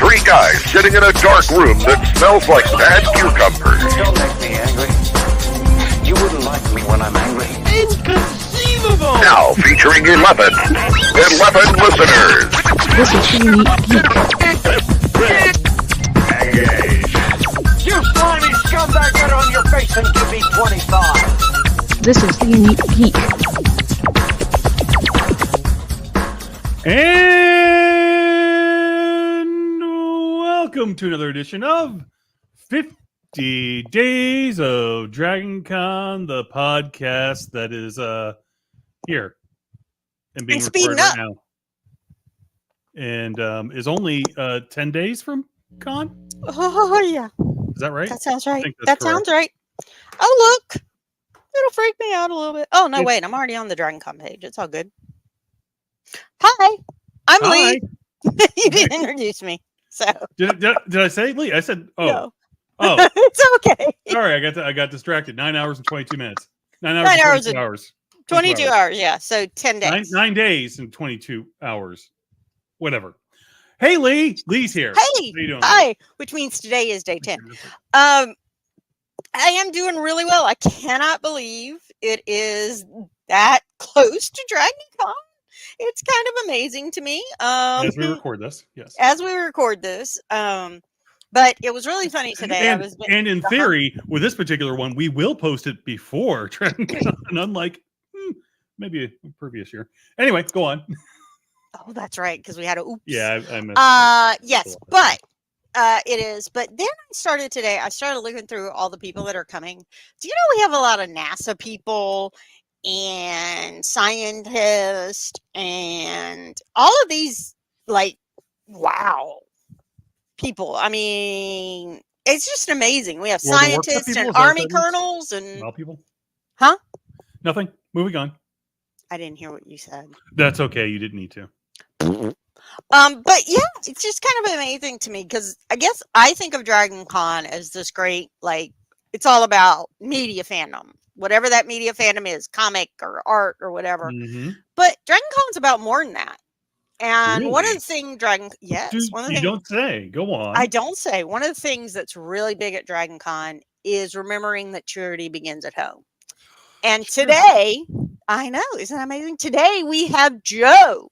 Three guys sitting in a dark room that smells like bad cucumbers. Don't make me angry. You wouldn't like me when I'm angry. Inconceivable! Now featuring 11 listeners. This is the Unique Geek. Engage. You slimy scumbag, get on your face and give me 25. This is the Unique Geek. And welcome to another edition of 50 Days of DragonCon, the podcast that is here and being recorded right now. And is only 10 days from con? Oh, yeah. Is that right? That sounds right. That sounds right. Oh, look. It'll freak me out a little bit. Oh, no, wait. I'm already on the DragonCon page. It's all good. Hi. I'm Lee. You didn't introduce me. So Did I say Lee? I said, oh. No. Oh. It's okay. Sorry, I got distracted. 9 hours and 22 minutes. 9 hours and 22 hours. 22 hours, yeah. So 10 days. 9 days and 22 hours. Whatever. Hey, Lee. Lee's here. Hey. How you doing? Hi. Which means today is day 10. I am doing really well. I cannot believe it is that close to DragonCon. It's kind of amazing to me. As we record this, yes. As we record this. But it was really funny today. And in theory, with this particular one, we will post it before DragonCon, unlike maybe a previous year. Anyway, go on. Oh, that's right, because we had a oops. Yeah, I missed yes, but it is. But then I started looking through all the people that are coming. Do you know we have a lot of NASA people and scientists and all of these, like, wow, people. I mean, it's just amazing. We have scientists and army colonels and all people. Huh? Nothing. Moving on. I didn't hear what you said. That's okay. You didn't need to. But yeah, it's just kind of amazing to me because I guess I think of DragonCon as this great, like, it's all about media fandom, whatever that media fandom is, comic or art or whatever. Mm-hmm. But DragonCon's about more than that. And really? One of the things don't say. Go on. I don't say. One of the things that's really big at DragonCon is remembering that charity begins at home. And today, I know, isn't that amazing? Today we have Joe.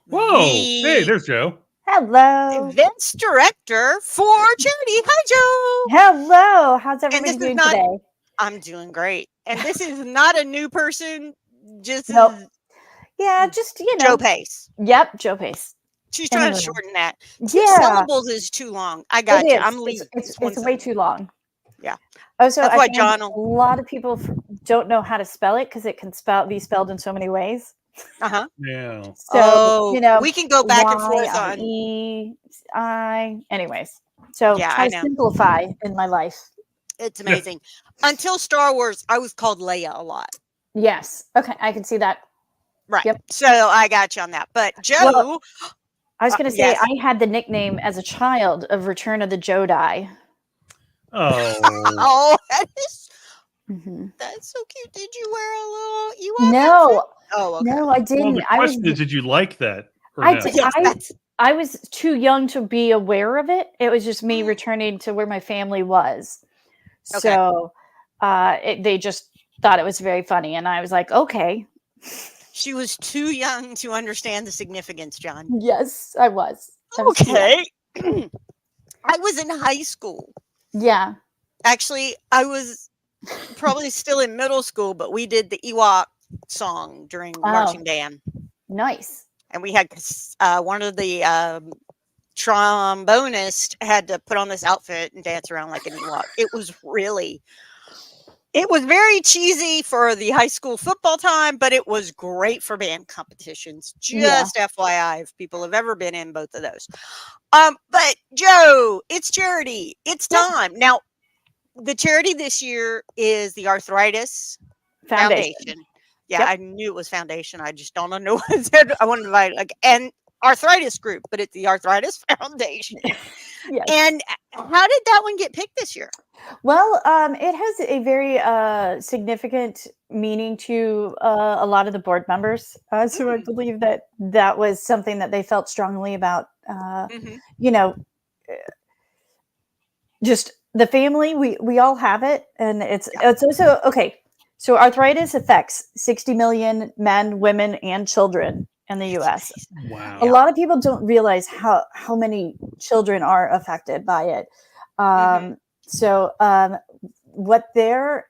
Whoa! Hey, there's Joe. Hello. Events director for charity. Hi, Joe. Hello. How's everybody doing today? I'm doing great. And this is not a new person. Just nope. Yeah, just Joe Pace. Yep, Joe Pace. She's trying to shorten that. Two syllables is too long. I got you. I'm leaving. It's way too long. Yeah. Also, that's why John. A lot of people don't know how to spell it because it can be spelled in so many ways. Uh-huh. Yeah. So we can go back and forth on anyways. So try to simplify in my life. It's amazing. Until Star Wars, I was called Leia a lot. Yes. Okay, I can see that. Right. Yep. So I got you on that. But Joe, I was going to say I had the nickname as a child of Return of the Jodi. Oh. That is. Mm-hmm. That's so cute. Did you wear a little? No. Oh, okay. No, I didn't. Well, the question is, did you like that? I was too young to be aware of it. It was just me returning to where my family was. Okay. So they just thought it was very funny. And I was like, okay. She was too young to understand the significance, John. Yes, I was. Okay. I was in high school. Yeah. Actually, I was probably still in middle school, but we did the Ewok song during marching band. Nice. And we had one of the trombonists had to put on this outfit and dance around like an Ewok. It was very cheesy for the high school football time, but it was great for band competitions. Just FYI, if people have ever been in both of those. But Joe, it's charity. It's time. Now, the charity this year is the Arthritis Foundation. Yeah, I knew it was foundation. I just don't know what it said. I wanted to invite an arthritis group, but it's the Arthritis Foundation. Yes. And how did that one get picked this year? Well, it has a very significant meaning to a lot of the board members. So I believe that was something that they felt strongly about Mhm. you know, just the family, we all have it. And it's also, okay. So arthritis affects 60 million men, women, and children in the US. Wow. A lot of people don't realize how many children are affected by it. So what they're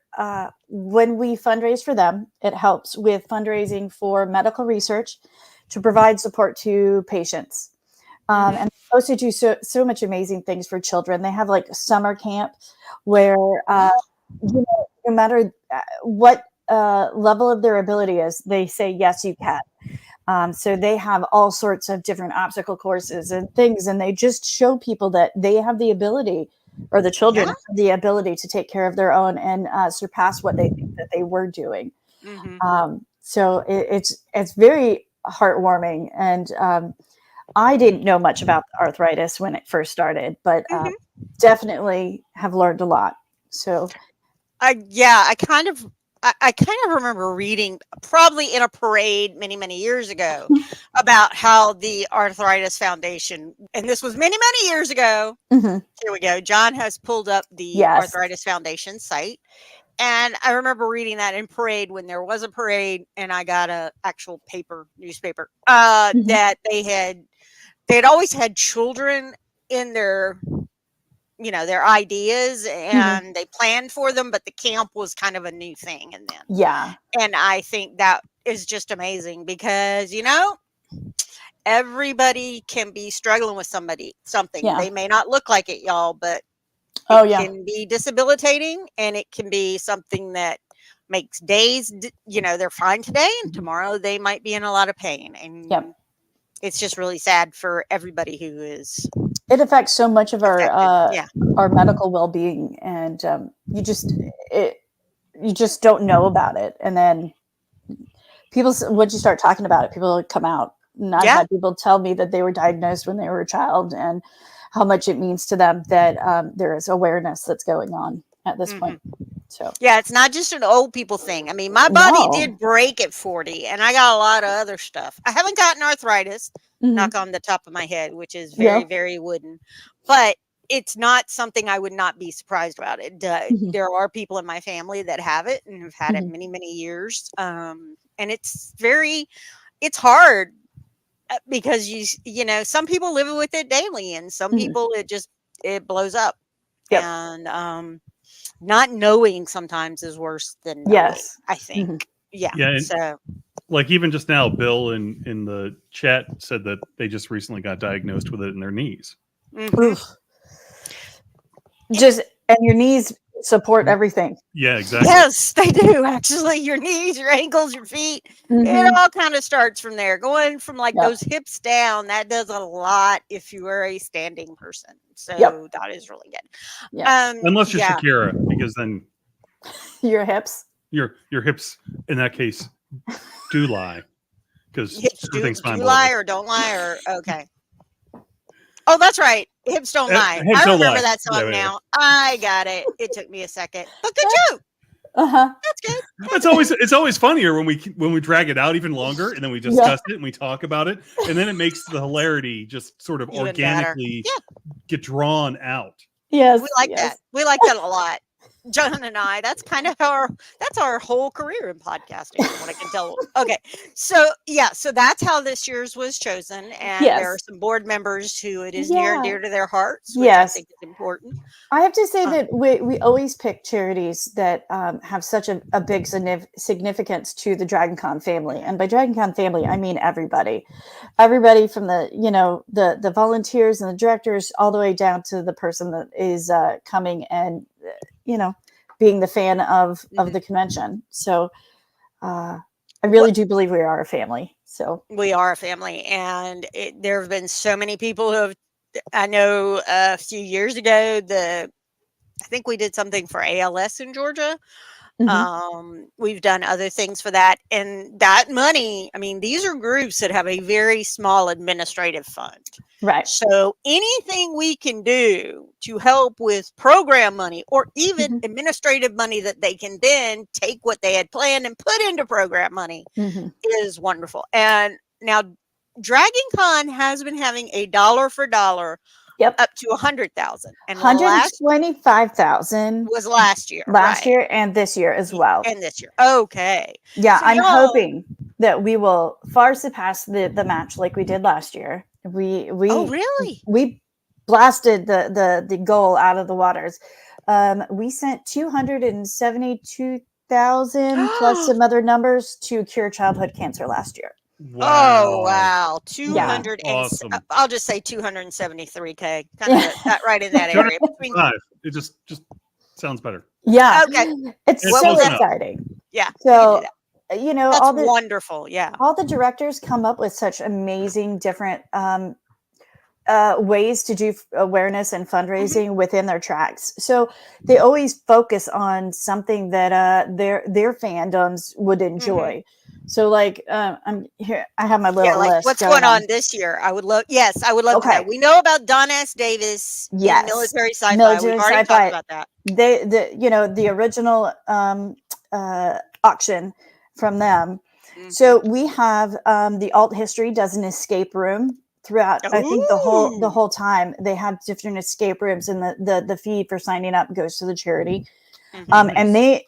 when we fundraise for them, it helps with fundraising for medical research to provide support to patients. And they also do so much amazing things for children. They have like a summer camp where no matter what level of their ability is, they say yes, you can. So they have all sorts of different obstacle courses and things, and they just show people that they have the ability, or the children have the ability to take care of their own and surpass what they think that they were doing. So it's very heartwarming, and I didn't know much about arthritis when it first started, but definitely have learned a lot. So I kind of remember reading, probably in a parade many years ago, about how the Arthritis Foundation, and this was many years ago. Here we go. John has pulled up the Arthritis Foundation site. And I remember reading that in parade, when there was a parade, and I got a actual newspaper, that they'd always had children in their ideas, and they planned for them, but the camp was kind of a new thing. And then, and I think that is just amazing, because, everybody can be struggling with something. They may not look like it, y'all, but it can be debilitating, and it can be something that makes days, they're fine today, and tomorrow they might be in a lot of pain. And it's just really sad for everybody who is. It affects so much of our medical well-being, and you just don't know about it. And then once you start talking about it, people come out. And I've had people tell me that they were diagnosed when they were a child, and how much it means to them that there is awareness that's going on at this point. So it's not just an old people thing. I mean, my body did break at 40, and I got a lot of other stuff. I haven't gotten arthritis, knock on the top of my head, which is very, very wooden, but it's not something I would not be surprised about. There are people in my family that have it and have had it many years. And it's hard, because some people live with it daily, and some people it blows up. And not knowing sometimes is worse than knowing, I think. So like, even just now, Bill in the chat said that they just recently got diagnosed with it in their knees. And your knees support everything. Yeah, exactly. Yes, they do. Actually, your knees, your ankles, your feet, it all kind of starts from there. Going from those hips down, that does a lot if you are a standing person. So that is really good. Unless you're Shakira, because then your hips in that case do lie, because everything's fine. Do lie or don't lie, or okay. Oh, that's right. Hips don't lie. Hips I don't remember lie. that song now. I got it. It took me a second, but good joke. That's good. It's always funnier when we drag it out even longer, and then we discuss it and we talk about it, and then it makes the hilarity just sort of Even organically get drawn out. Yes, we like that. We like that a lot. John and I, that's kind of that's our whole career in podcasting, from what I can tell. Okay. So that's how this year's was chosen. And there are some board members who it is near and dear to their hearts, which I think is important. I have to say that we always pick charities that have such a big significance to the DragonCon family. And by DragonCon family, I mean everybody from the volunteers and the directors, all the way down to the person that is coming and being the fan of the convention. So I really do believe we are a family. So we are a family, and there have been so many people who have. I know a few years ago, I think we did something for ALS in Georgia. We've done other things for that, and that money, I mean, these are groups that have a very small administrative fund. Right. So anything we can do to help with program money, or even administrative money that they can then take what they had planned and put into program money, is wonderful. And now DragonCon has been having a dollar for dollar Yep. up to 100,000, and the last 125,000 was last year, last right? year and this year as well. And this year, okay. Yeah, So I'm y'all- hoping that we will far surpass the match like we did last year. We Oh, really? we blasted the goal out of the waters. We sent 272,000 plus some other numbers to cure childhood cancer last year. Oh, wow. That's 200 awesome. I'll just say 273K. Kind of that right in that area. Between, 255. It just sounds better. Yeah, Okay. it's Well, so close enough. exciting. Yeah. So you know, That's all the wonderful. Yeah. all the directors come up with such amazing different ways to do awareness and fundraising within their tracks. So they always focus on something that their fandoms would enjoy. So like I'm here, I have my little Yeah, like list. what's going on this year? I would love to Okay. know. We know about Don S. Davis in Yes. military sci-fi. Military We've already sci-fi. talked about that. The original auction from them. So we have the alt history does an escape room throughout. I think the whole time they have different escape rooms, and the fee for signing up goes to the charity. And they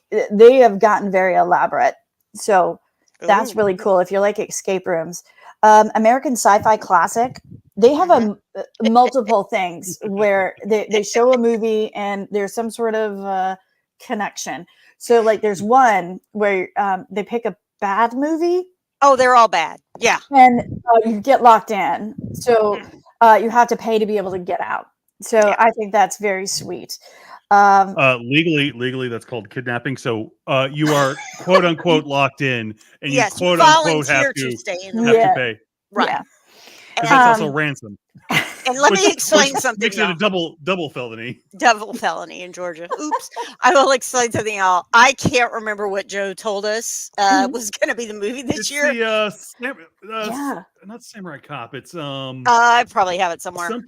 have gotten very elaborate. So that's really cool if you like escape rooms. American Sci-Fi Classic, they have multiple things where they show a movie and there's some sort of connection. So like there's one where they pick a bad movie. Oh, they're all bad. Yeah. And you get locked in. So you have to pay to be able to get out. So I think that's very sweet. Legally, that's called kidnapping. So you are quote unquote locked in, and you Yes, quote you unquote have volunteer to stay in the have Yeah. to pay. right. Yeah. Because that's also ransom. And let me Which explain something. makes it a Y'all. double felony. Double felony in Georgia. Oops. I will explain something, y'all. I can't remember what Joe told us was going to be the movie this It's year. Yeah. Not Samurai Cop. It's I probably have it somewhere. something-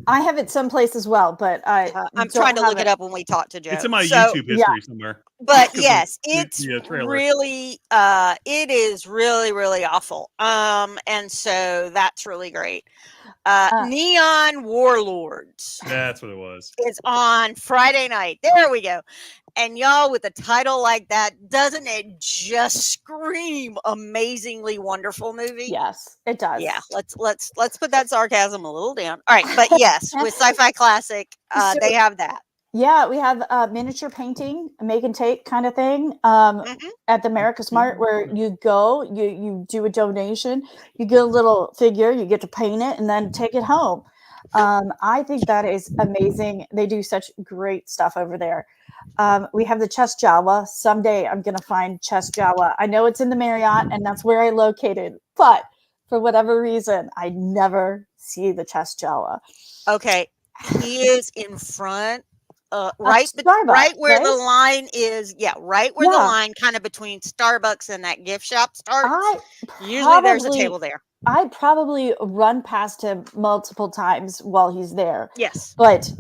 I have it someplace as well, but I'm don't trying to have look it up when we talk to Joe. it's in my So- YouTube history somewhere. But 'Cause yes, the it's trailer. really it is really, really awful. And so that's really great. Neon Warlords That's what it was. is on Friday night. There we go. And y'all, with a title like that, doesn't it just scream amazingly wonderful movie? Yes, it does. Yeah, let's put that sarcasm a little down. All right, but yes, with Sci-Fi Classic, So- they have that. Yeah, we have miniature painting, make and take kind of thing at the America Smart, where you go, you do a donation, you get a little figure, you get to paint it, and then take it home. I think that is amazing. They do such great stuff over there. We have the Chess Jawa. Someday I'm going to find Chess Jawa. I know it's in the Marriott, and that's where I located, but for whatever reason, I never see the Chess Jawa. Okay, he is in front. Right where the line is, right where the line kind of between Starbucks and that gift shop starts. Usually there's a table there. I probably run past him multiple times while he's there. Yes. But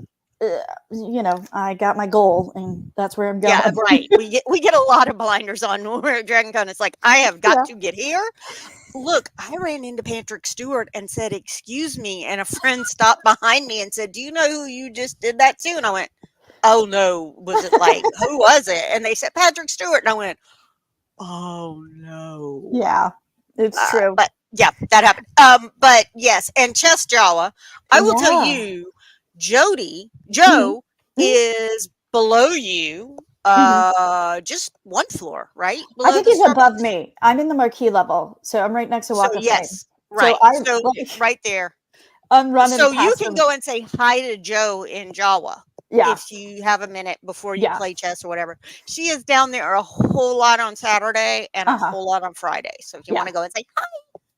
I got my goal, and that's where I'm going. Yeah, right. We get a lot of blinders on when we're at DragonCon. It's like, I have got to get here. Look, I ran into Patrick Stewart and said, "Excuse me," and a friend stopped behind me and said, "Do you know who you just did that to?" And I went, "Oh no, was it like who was it?" And they said Patrick Stewart, and I went, "Oh no." Yeah, it's true. But yeah, that happened. But yes, and Chess Jawa, I will tell you, Joe is below you, just one floor, right? I think he's above me. I'm in the marquee level, so I'm right next to Walk of Fame. Yes, right. So right there. I'm running. So you can go and say hi to Joe in Jawa. Yeah. If you have a minute before you play chess or whatever. She is down there a whole lot on Saturday and a whole lot on Friday. So if you want to go and say hi,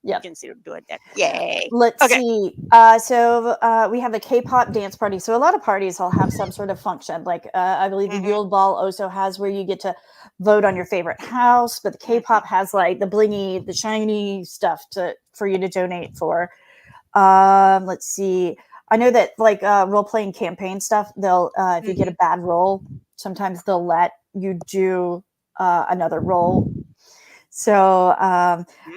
you can see her doing that. Yay. Let's see. So we have the K-pop dance party. So a lot of parties will have some sort of function. Like I believe the Yule Ball also has where you get to vote on your favorite house. But the K-pop has like the blingy, the shiny stuff for you to donate for. Let's see. I know that like role-playing campaign stuff, they'll if you get a bad roll, sometimes they'll let you do another roll. So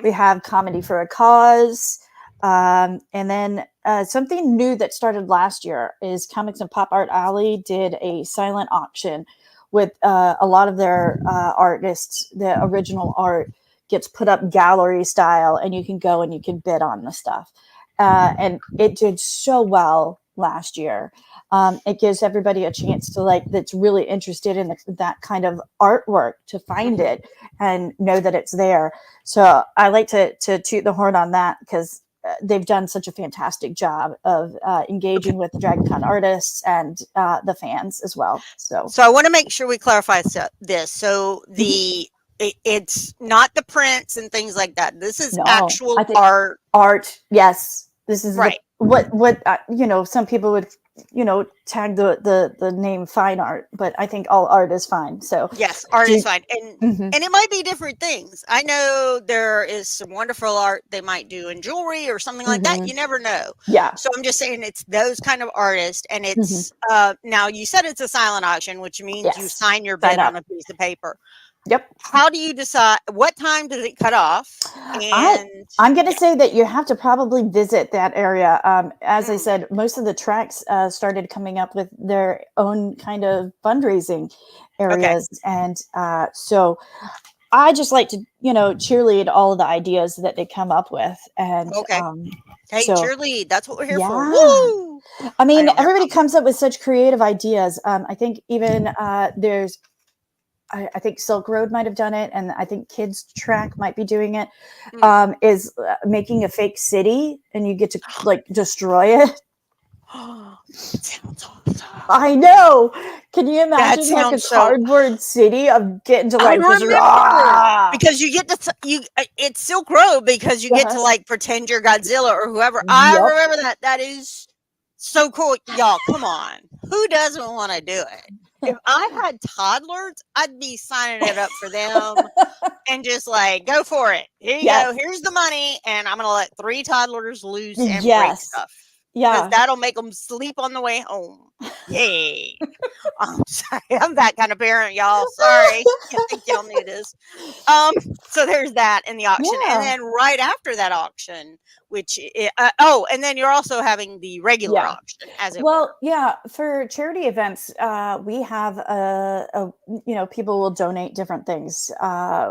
we have Comedy for a Cause. And then something new that started last year is Comics and Pop Art Alley did a silent auction with a lot of their artists. The original art gets put up gallery style, and you can go and you can bid on the stuff. And it did so well last year. It gives everybody a chance to that's really interested in that kind of artwork to find it and know that it's there. So I like to toot the horn on that because they've done such a fantastic job of engaging with the DragonCon artists and the fans as well. So I want to make sure we clarify this. So it's not the prints and things like that. This is actual art. Art, yes. This is right. What some people would tag the name fine art, but I think all art is fine. So yes, art is fine, and it might be different things. I know there is some wonderful art they might do in jewelry or something like that. You never know. Yeah. So I'm just saying it's those kind of artists, and it's now you said it's a silent auction, which means you sign your bid on a piece of paper. Yep. How do you decide what time does it cut off? And I'm going to say that you have to probably visit that area. As I said, most of the tracks started coming up with their own kind of fundraising areas. And so I just like to, cheerlead all of the ideas that they come up with. And hey, cheerlead, that's what we're here for. Woo! I mean, everybody comes up with such creative ideas. I think even there's I think Silk Road might have done it, and I think Kids Track might be doing it. Is making a fake city, and you get to destroy it. Sounds awesome. I know. Can you imagine a cardboard city of getting to because you get to it's Silk Road because you get to pretend you're Godzilla or whoever. I remember that. That is so cool, y'all. Come on, who doesn't want to do it? If I had toddlers, I'd be signing it up for them and just go for it. Here you go. Here's the money. And I'm going to let 3 toddlers loose and break stuff. Yeah. Because that'll make them sleep on the way home. Yay. I'm sorry. I'm that kind of parent, y'all. Sorry. I think y'all knew this. So there's that in the auction. Yeah. And then right after that auction, and then you're also having the regular auction as it were. Yeah, for charity events, we have people will donate different things.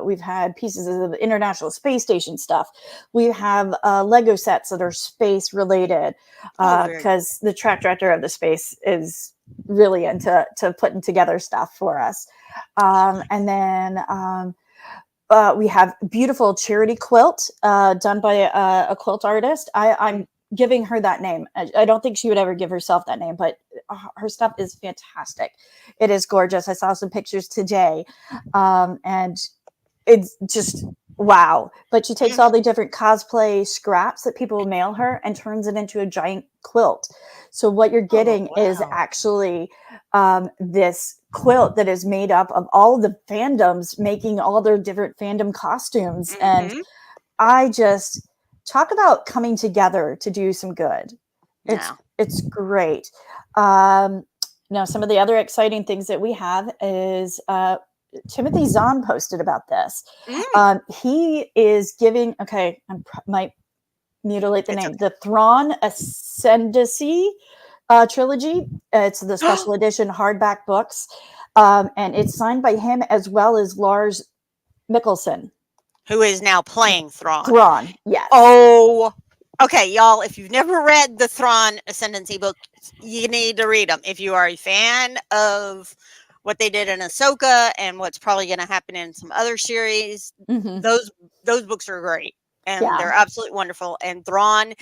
We've had pieces of the International Space Station stuff. We have Lego sets that are space related because the track director of the space is really into putting together stuff for us. And then we have beautiful charity quilt done by a quilt artist. I'm giving her that name. I don't think she would ever give herself that name, but her stuff is fantastic. It is gorgeous. I saw some pictures today, and it's just wow. But she takes all the different cosplay scraps that people mail her and turns it into a giant quilt. So what you're getting is actually this quilt that is made up of all of the fandoms making all their different fandom costumes. And I just talk about coming together to do some good. It's great. Now, some of the other exciting things that we have is Timothy Zahn posted about this. He is giving, I might mutilate the name, the Thrawn Ascendancy trilogy. It's the special edition hardback books. And it's signed by him as well as Lars Mikkelsen, who is now playing Thrawn. Thrawn, yes. Oh, okay, y'all. If you've never read the Thrawn Ascendancy book, you need to read them. If you are a fan of what they did in Ahsoka and what's probably going to happen in some other series, those books are great. And they're absolutely wonderful. And Thrawn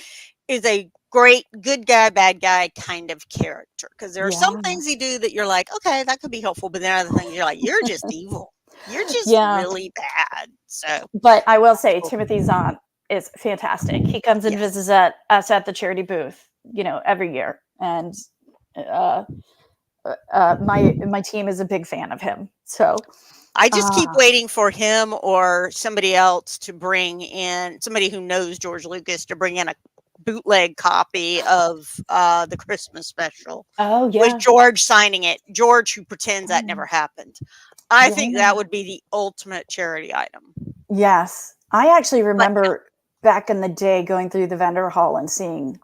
is a great good guy, bad guy kind of character. Because there are some things he do that you're like, okay, that could be helpful. But then other things you're like, you're just evil. You're just really bad. So, but I will say Timothy Zahn is fantastic. He comes and visits us at the charity booth, every year. And my team is a big fan of him. So I just keep waiting for him or somebody else to bring in somebody who knows George Lucas to bring in a bootleg copy of the Christmas special. Oh yeah, with George signing it. George, who pretends that never happened. I think that would be the ultimate charity item. Yes, I actually remember back in the day going through the vendor hall and seeing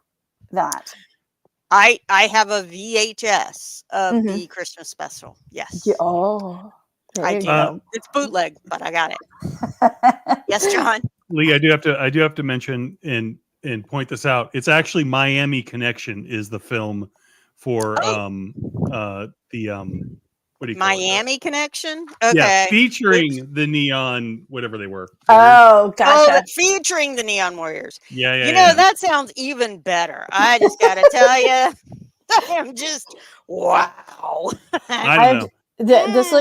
that. I have a VHS of Mhm. the Christmas special. Yes, Yeah, oh, there I you do. go. It's bootleg, but I got it. Yes, John. Lee, I do have to mention and point this out. It's actually Miami Connection is the film for what do you call it? Miami Connection. Yeah, Okay. featuring the neon whatever they were. Oh, Oh, gotcha. featuring the Neon Warriors. Yeah, You know, that sounds even better. I just got to tell you, I am just wow. I don't know. This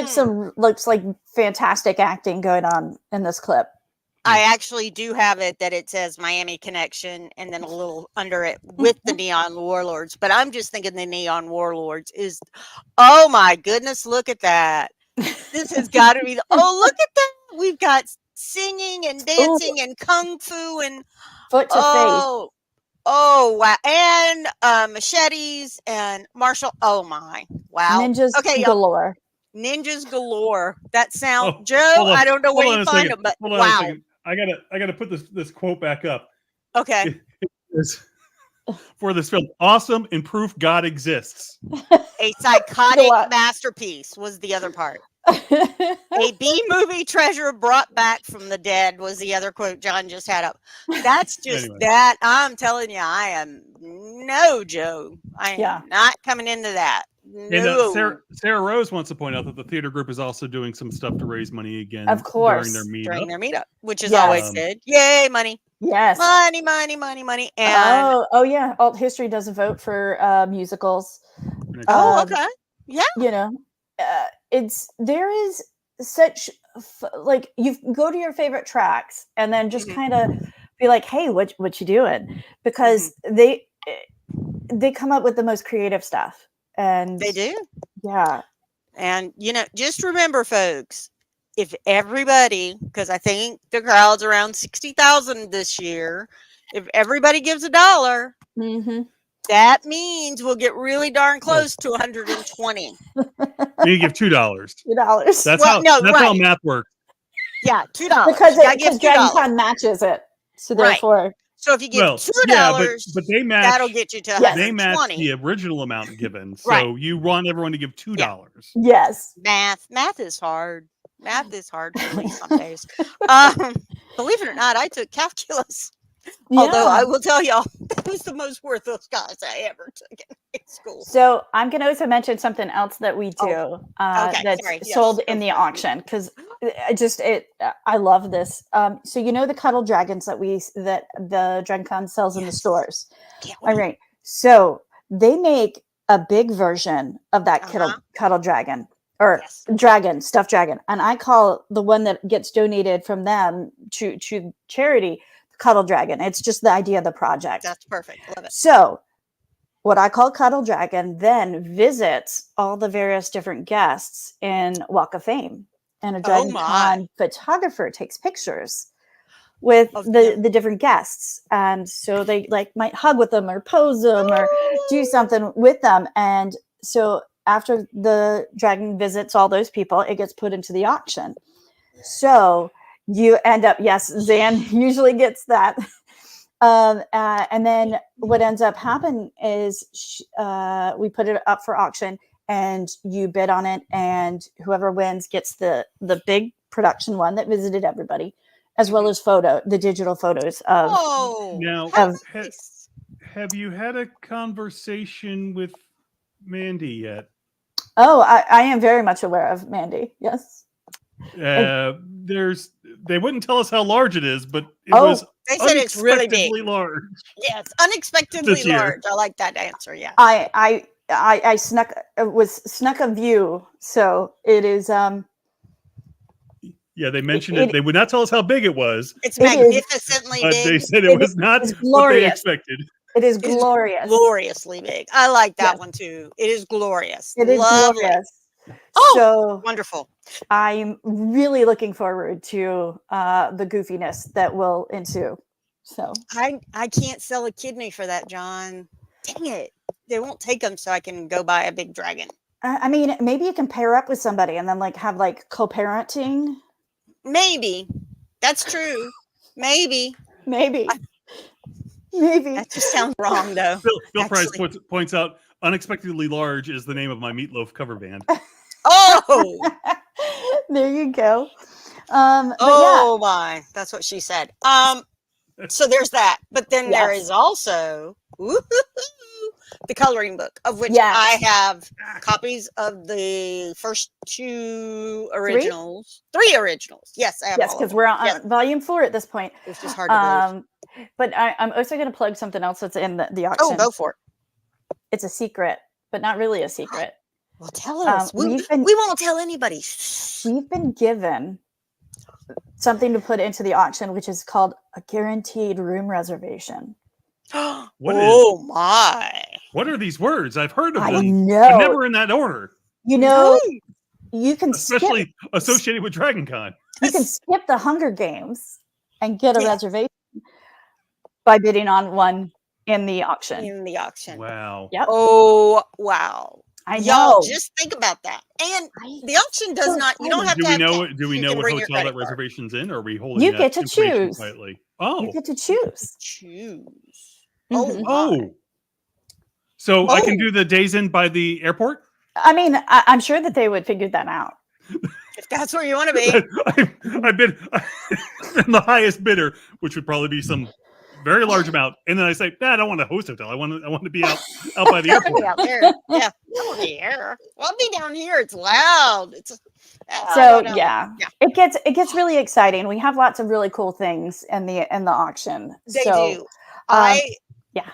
looks like fantastic acting going on in this clip. I actually do have it that it says Miami Connection and then a little under it with the Neon Warlords. But I'm just thinking the Neon Warlords is, oh my goodness, look at that. This has got to be, look at that. We've got singing and dancing and kung fu and Foot to face. oh wow, and machetes and martial. Oh my, wow. Ninjas Okay, galore. Ninjas galore. That sound, Oh, Joe. hold on, I don't know where hold on you a find second, them, but hold on a wow. second. I gotta put this quote back up. Okay, For this film, awesome and proof God exists. a psychotic masterpiece was the other part. A B movie treasure brought back from the dead was the other quote John just had up. That's just Anyway. that. I'm telling you, I am no Joe. I am not coming into that. No. And Sarah Rose wants to point out that the theater group is also doing some stuff to raise money again. Of course. during their meetup, which is always good. Yay, money. Yes. Money. And oh yeah. Alt history doesn't vote for musicals. okay. Yeah. You know, there is such like you go to your favorite tracks and then just kind of be like, hey, what you doing? Because they come up with the most creative stuff. And they do. Yeah. And, you know, just remember, folks, if everybody, because I think the crowd's around 60,000 this year, if everybody gives $1, that means we'll get really darn close to 120. You give $2. $2. That's how math works. Yeah, $2. Because DragonCon matches it. So therefore. So if you give $2, but they match, that'll get you to 120. They match the original amount given. So you want everyone to give $2. Yes. Math is hard. Math is hard for me some days. Believe it or not, I took calculus. Although I will tell y'all, that was the most worthless class I ever took in high school. So I'm going to also mention something else that we do that's sold in the auction because I love this. So you know the cuddle dragons that the DragonCon sells in the stores. All right. So they make a big version of that cuddle dragon or stuffed dragon, and I call the one that gets donated from them to charity. Cuddle Dragon. It's just the idea of the project. That's perfect. Love it. So what I call Cuddle Dragon then visits all the various different guests in Walk of Fame. And a DragonCon photographer takes pictures with the different guests. And so they might hug with them or pose them or do something with them. And so after the dragon visits all those people, it gets put into the auction. So you end up, Zan usually gets that. And then what ends up happening is we put it up for auction and you bid on it. And whoever wins gets the big production one that visited everybody, as well as the digital photos of. Now, have you had a conversation with Mandy yet? Oh, I am very much aware of Mandy. Yes. They wouldn't tell us how large it is, but it was they said it's really big. Large. Yes, unexpectedly large. I like that answer. Yeah. I snuck a view, so it is. Yeah, they mentioned it. They would not tell us how big it was. It's magnificently big. They said it was not what they expected. It is glorious. Gloriously big. I like that one too. It is glorious. It is glorious. So wonderful. I'm really looking forward to the goofiness that will ensue. So I can't sell a kidney for that, John. Dang it. They won't take them so I can go buy a big dragon. I mean, maybe you can pair up with somebody and then have co-parenting. Maybe. That's true. Maybe. Maybe. Maybe. That just sounds wrong, though. Bill Price Actually. points out, Unexpectedly Large is the name of my Meatloaf cover band. Oh, There you go. But oh my! That's what she said. So there's that, but then there Yes. is also the coloring book, of which Yes. I have copies of the first 2 originals, 3 originals. Yes, I have. yes, all of because them. we're on Yeah, volume 4 at this point. it's just hard to believe. But I'm also going to plug something else that's in the auction. Oh, go for it. It's a secret, but not really a secret. Well, tell us. We we've been- won't tell anybody. We've been given something to put into the auction, which is called a guaranteed room reservation. Oh my! What are these words? I've heard of I them, know. but never in that order. You know, No. you can skip Especially associated with DragonCon. the Hunger Games and get a Yeah. reservation by bidding on one in the auction. In the auction. Wow. Yep. Oh wow! I Y'all, know. just think about that. And Right? the auction does So not. You don't have Do to we have know? cash. Do we You know can what bring your hotel that credit card. reservation's in, or are we holding You that get to information choose. quietly? You Oh, get to choose. Choose. Mhm. Oh, my. oh. So I can Oh. do the days in by the airport. I mean, I'm sure that they would figure that out. If that's where you want to be. I've been the highest bidder, which would probably be some very large amount, and then I say, "Nah, I don't want a host hotel. I want to be out by the I want to be airport." out there. Yeah. I want to be here. Well, I'll be down here. It's loud. It's So down yeah, there. it gets really exciting. We have lots of really cool things in the auction. They So, do. yeah.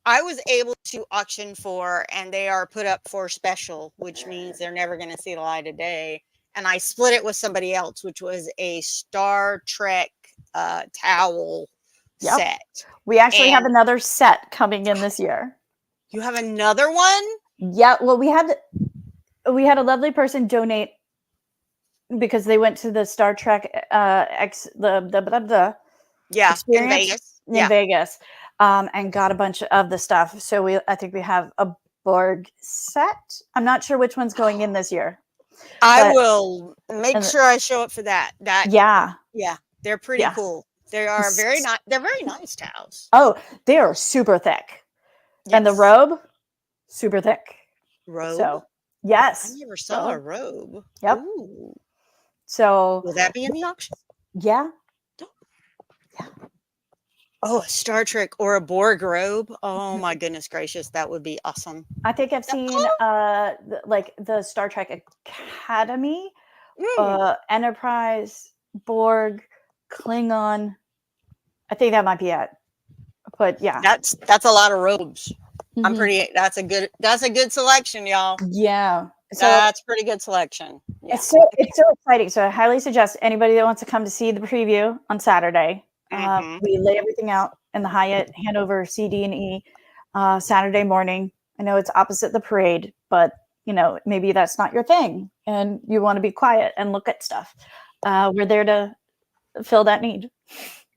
I was able to auction for, and they are put up for special, which means they're never going to see the light of day. And I split it with somebody else, which was a Star Trek towel Yep. set. We actually have And- another set coming in this year. You have another one? Yeah, well, we had a lovely person donate because they went to the Star Trek Yeah, in experience Vegas. in Yeah. Vegas, and got a bunch of the stuff. So I think we have a Borg set. I'm not sure which one's going in this year. I but- will make and- sure I show up for that. Yeah. They're pretty Yeah. cool. They are very nice. They're very nice towels. Oh, they are super thick, and the Yes. robe, super thick. robe. So I yes. never saw a robe. Yep. Ooh. So Will that be in the auction? yeah. Oh, a Star Trek or a Borg robe. Oh my goodness gracious, that would be awesome. I think I've seen like the Star Trek Academy, Enterprise, Borg, Klingon. I think that might be it. But yeah. That's a lot of robes. I'm Mhm. pretty that's a good selection, y'all. Yeah. So That's pretty good selection. Yeah. it's so exciting. So I highly suggest anybody that wants to come to see the preview on Saturday. Mhm. We lay everything out in the Hyatt Hanover CD&E Saturday morning. I know it's opposite the parade, but maybe that's not your thing and you want to be quiet and look at stuff. We're there to fill that need.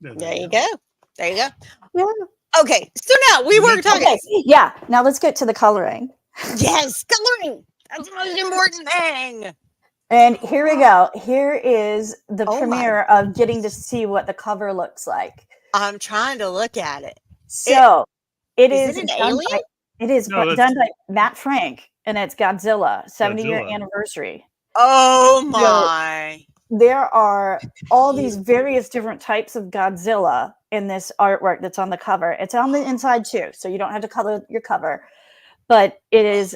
There you go. There you go. Yeah. Okay, so now we were talking. Okay. Yeah. Now let's get to the coloring. Yes, coloring. That's the most important thing. And here we go. Here is the Oh my- premiere of getting to see what the cover looks like. I'm trying to look at it. So it Is is it an done alien? by- it is No, done that's- by Matt Frank, and it's Godzilla 70-year Godzilla. anniversary. Oh my. There are all these various different types of Godzilla in this artwork that's on the cover. It's on the inside too, so you don't have to color your cover. But it is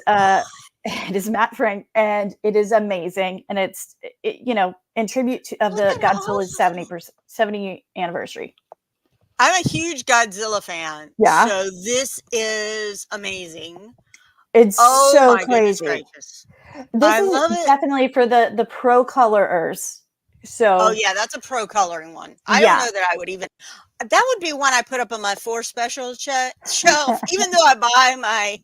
it is Matt Frank, and it is amazing, and it's in tribute of the Look at Godzilla's all- 70 anniversary. I'm a huge Godzilla fan. Yeah. So this is amazing. It's Oh so my goodness crazy. gracious. This I is love it. definitely for the pro colorers. So Oh yeah, that's a pro coloring one. I Yeah. don't know that I would even. That would be one I put up on my 4 special shelf. Even though I buy my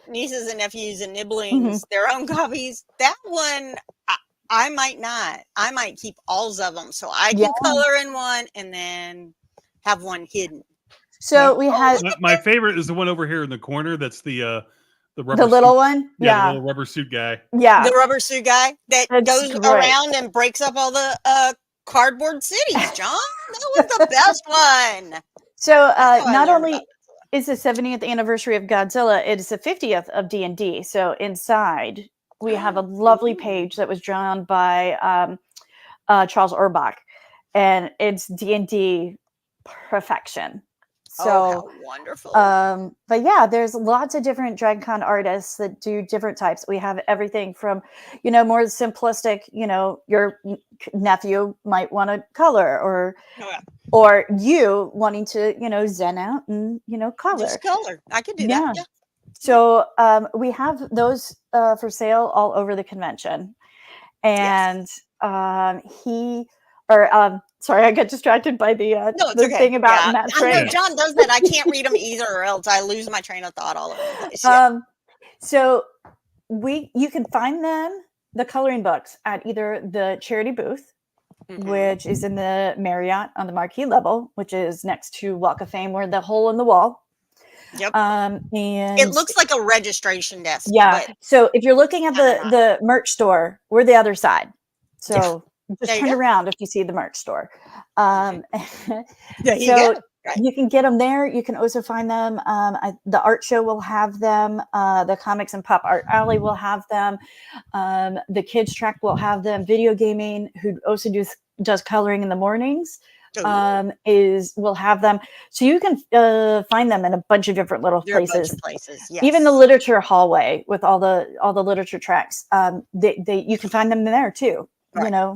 nieces and nephews and nibblings their own copies, that one I might not. I might keep all of them so I can Yeah. color in one and then have one hidden. So we had My favorite is the one over here in the corner. That's the rubber the little suit. one. The Yeah. little rubber suit guy. Yeah. The rubber suit guy that That's goes great. around and breaks up all the Cardboard Cities, John. That was the best one. So That's how I not learned only about is the 70th anniversary of Godzilla, it is the 50th of D&D. So inside we have a lovely page that was drawn by Charles Orbach, and it's D&D perfection. Oh, So how wonderful. but yeah, there's lots of different DragonCon artists that do different types. We have everything from, more simplistic, your nephew might want to color, Oh, yeah. or you wanting to, zen out and, color. Just color. I could do Yeah. that. Yeah. So we have those for sale all over the convention. And sorry, I got distracted by the No, it's the okay. thing about Yeah. Matt I know Frank. John does that. I can't read them either, or else I lose my train of thought all over the place. Yeah. So you can find the coloring books at either the charity booth, Mhm. which is in the Marriott on the marquee level, which is next to Walk of Fame, where the hole in the wall. Yep. And It looks like a registration desk. yeah. But So if you're looking at kinda not. the merch store, we're the other side. So just There you turn go. around if you see the merch store. There you So go. Right. you can get them there. You can also find them. The art show will have them. The Comics and Pop Art Alley will have them. The kids track will have them. Video gaming, who also does coloring in the mornings, will have them. So you can find them in a bunch of different little There are a bunch places. of places. Yes. Even the literature hallway with all the literature tracks. You can find them there too. Right.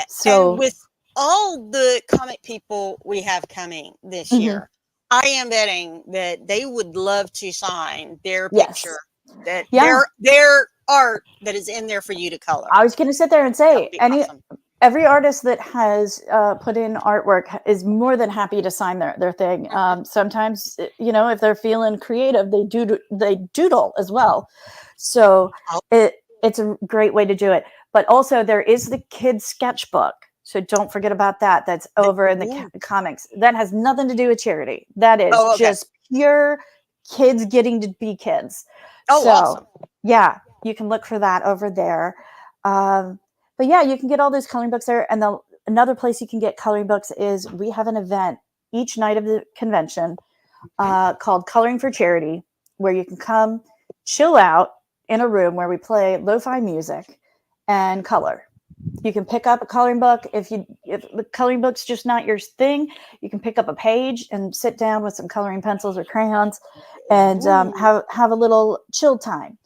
So And with all the comic people we have coming this Mhm. year, I am betting that they would love to sign their Yes. picture, that Yeah. their art that is in there for you to color. I was going to sit there and That say would be awesome. every artist that has put in artwork is more than happy to sign their thing. Sometimes, if they're feeling creative, they doodle as well. So it's a great way to do it. But also there is the kids sketchbook. So don't forget about that. That's over in the comics. That has nothing to do with charity. That is just pure kids getting to be kids. Oh, so, awesome. Yeah, you can look for that over there. But yeah, you can get all those coloring books there. And another place you can get coloring books is we have an event each night of the convention called Coloring for Charity, where you can come chill out in a room where we play lo-fi music and color. You can pick up a coloring book. If the coloring book's just not your thing, you can pick up a page and sit down with some coloring pencils or crayons and have a little chill time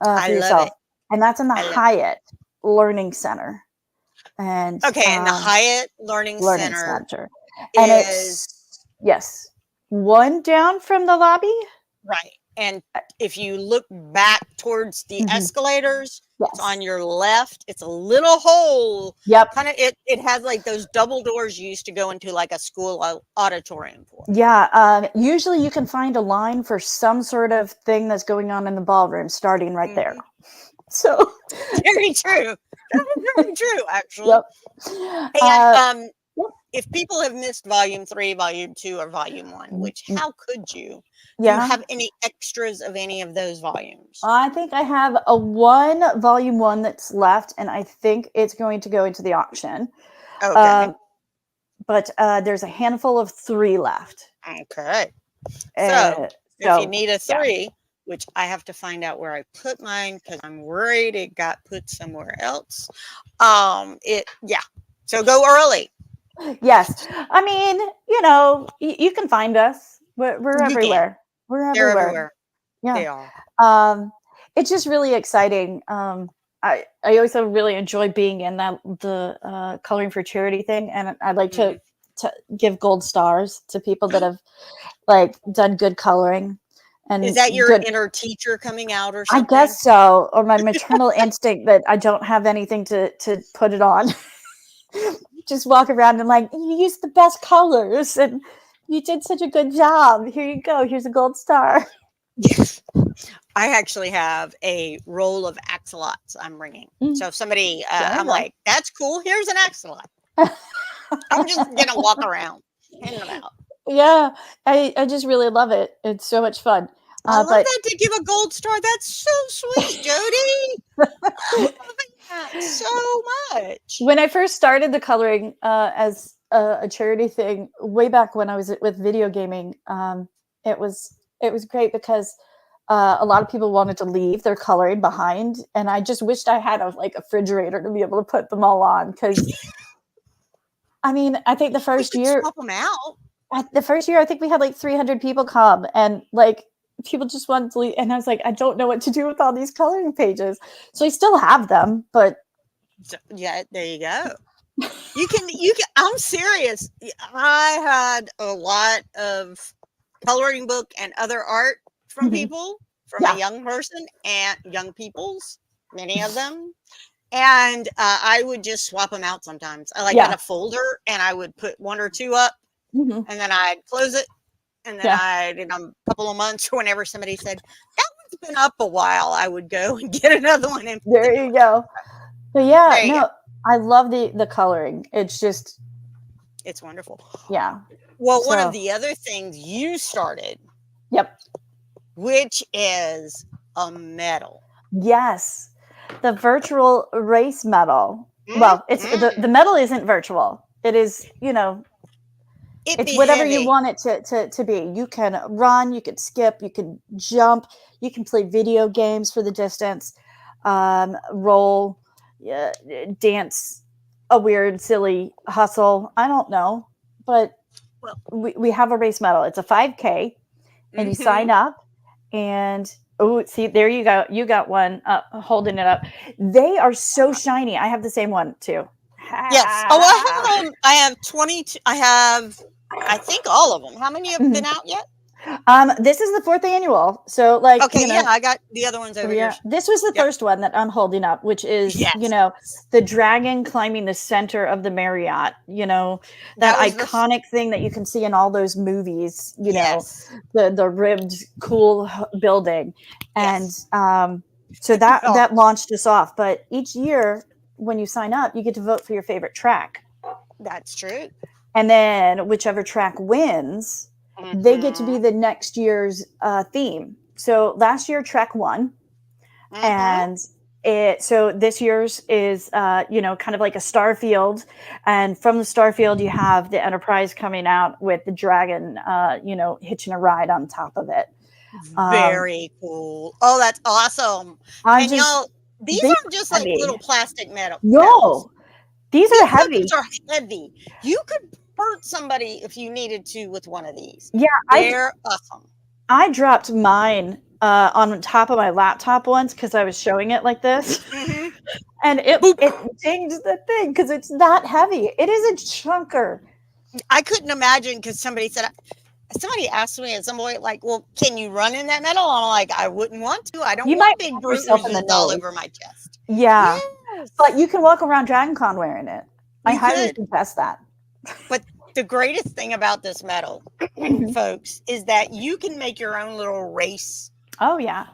for yourself. And that's in the Hyatt Learning Center. And and the Hyatt Learning Center and it's one down from the lobby. Right. And if you look back towards the escalators, it's on your left. It's a little hole. Yep. Kind of it has like those double doors you used to go into like a school auditorium for. Yeah. Usually you can find a line for some sort of thing that's going on in the ballroom starting right there. So very true. Very true, actually. Yep. And if people have missed volume 3, volume 2, or volume 1, which how could you? Do you have any extras of any of those volumes? I think I have volume 1 that's left, and I think it's going to go into the auction. Okay. But there's a handful of 3 left. Okay. So if you need a 3, which I have to find out where I put mine because I'm worried it got put somewhere else. So go early. Yes. I mean, you can find us. We're everywhere. We're everywhere. They're everywhere. Yeah. They are. It's just really exciting. I also really enjoy being in the coloring for charity thing, and I'd like to give gold stars to people that have done good coloring. And is that your inner teacher coming out or something? I guess so, or my maternal instinct that I don't have anything to put it on. Just walk around and you used the best colors and you did such a good job. Here you go. Here's a gold star. Yes. I actually have a roll of axolots I'm bringing. So if somebody, I'm like, that's cool. Here's an axolot. I'm just going to walk around, hand them out. Yeah. I just really love it. It's so much fun. I love but that to give a gold star. That's so sweet, Jodi. I love that so much. when I first started the coloring as a charity thing, way back when I was with video gaming, it was great because a lot of people wanted to leave their coloring behind, and I just wished I had a refrigerator to be able to put them all on. Because I mean, I think the We first could year, swap them out. I think we had like 300 people come, and people just wanted to leave, and I was like, I don't know what to do with all these coloring pages. So I still have them, but Yeah, there you go. You can. I'm serious. I had a lot of coloring book and other art from people, from a young person and young peoples, many of them. And I would just swap them out sometimes. I got a folder and I would put one or two up and then I'd close it. And then in a couple of months, whenever somebody said, that one's been up a while, I would go and get another one. And there you go. But yeah, no, I love the coloring. It's just, it's wonderful. Yeah. Well, one of the other things you started. Yep. Which is a medal. Yes. The virtual race medal. Well, it's the medal isn't virtual. It is, it's whatever you want it to be. You can run, you can skip, you can jump, you can play video games for the distance, roll, dance, a weird, silly hustle. I don't know, but we have a race medal. It's a 5K, and you sign up, and see, there you go. You got one holding it up. They are so shiny. I have the same one too. Yes. Oh, I have 22. I think all of them. How many have been out yet? This is the 4th annual. So okay, I got the other ones over here. This was the first one that I'm holding up, which is, the dragon climbing the center of the Marriott, that iconic thing that you can see in all those movies, the ribbed, cool building. And so that launched us off. But each year when you sign up, you get to vote for your favorite track. That's true. And then whichever track wins, they get to be the next year's theme. So last year track won, and so this year's is kind of like a star field, and from the star field you have the Enterprise coming out with the dragon hitching a ride on top of it. Very cool. Oh, that's awesome. And these aren't just like little plastic medals. No, these are heavy. These are heavy. You could hurt somebody if you needed to with one of these. Yeah, they're awesome. I dropped mine on top of my laptop once because I was showing it like this, and it dinged the thing because it's that heavy. It is a chunker. I couldn't imagine because somebody asked me at some point, like, well, can you run in that metal? I'm like, I wouldn't want to. I don't want big bruises all over my chest. Yeah. Yes. But you can walk around DragonCon wearing it. I highly suggest that. But the greatest thing about this medal, folks, is that you can make your own little race. Oh, yeah.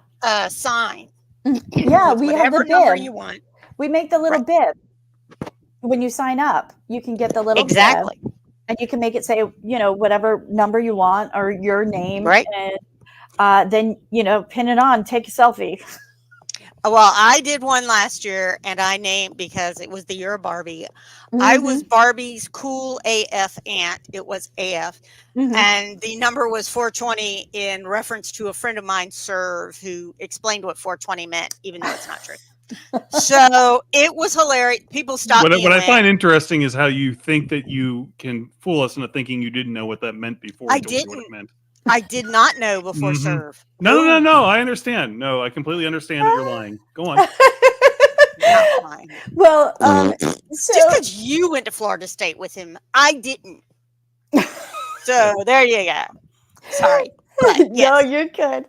Sign. Yeah, we have the number bib. You want. We make the little bib. When you sign up, you can get the little bib. And you can make it say, whatever number you want or your name. Right. And then, pin it on, take a selfie. Well, I did one last year and I named, because it was the year of Barbie. I was Barbie's cool AF aunt. It was AF. And the number was 420 in reference to a friend of mine, Serve, who explained what 420 meant, even though it's not true. So it was hilarious. People stopped me. What I find interesting is how you think that you can fool us into thinking you didn't know what that meant before. I didn't. What it meant. I did not know before Serve. No. I understand. No, I completely understand that you're lying. Go on. Not lying. Well, just because you went to Florida State with him, I didn't. So there you go. Sorry. But, yes. No, you're good.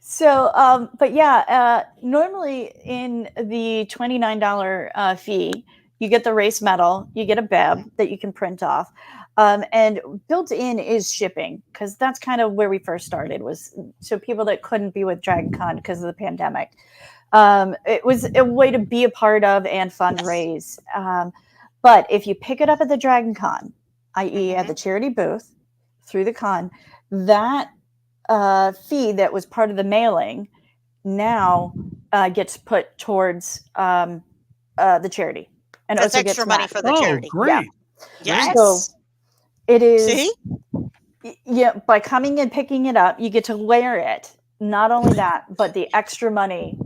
So, but yeah, normally in the $29 fee, you get the race medal, you get a bib that you can print off. And built in is shipping, because that's kind of where we first started, was so people that couldn't be with DragonCon because of the pandemic. It was a way to be a part of and fundraise. But if you pick it up at the DragonCon, i.e. at the charity booth through the con, that fee that was part of the mailing now gets put towards the charity, and That's also gets extra money matched. for the Oh, charity. great. Yes. So it is. See? Yeah, by coming and picking it up, you get to layer it. Not only that, but the extra money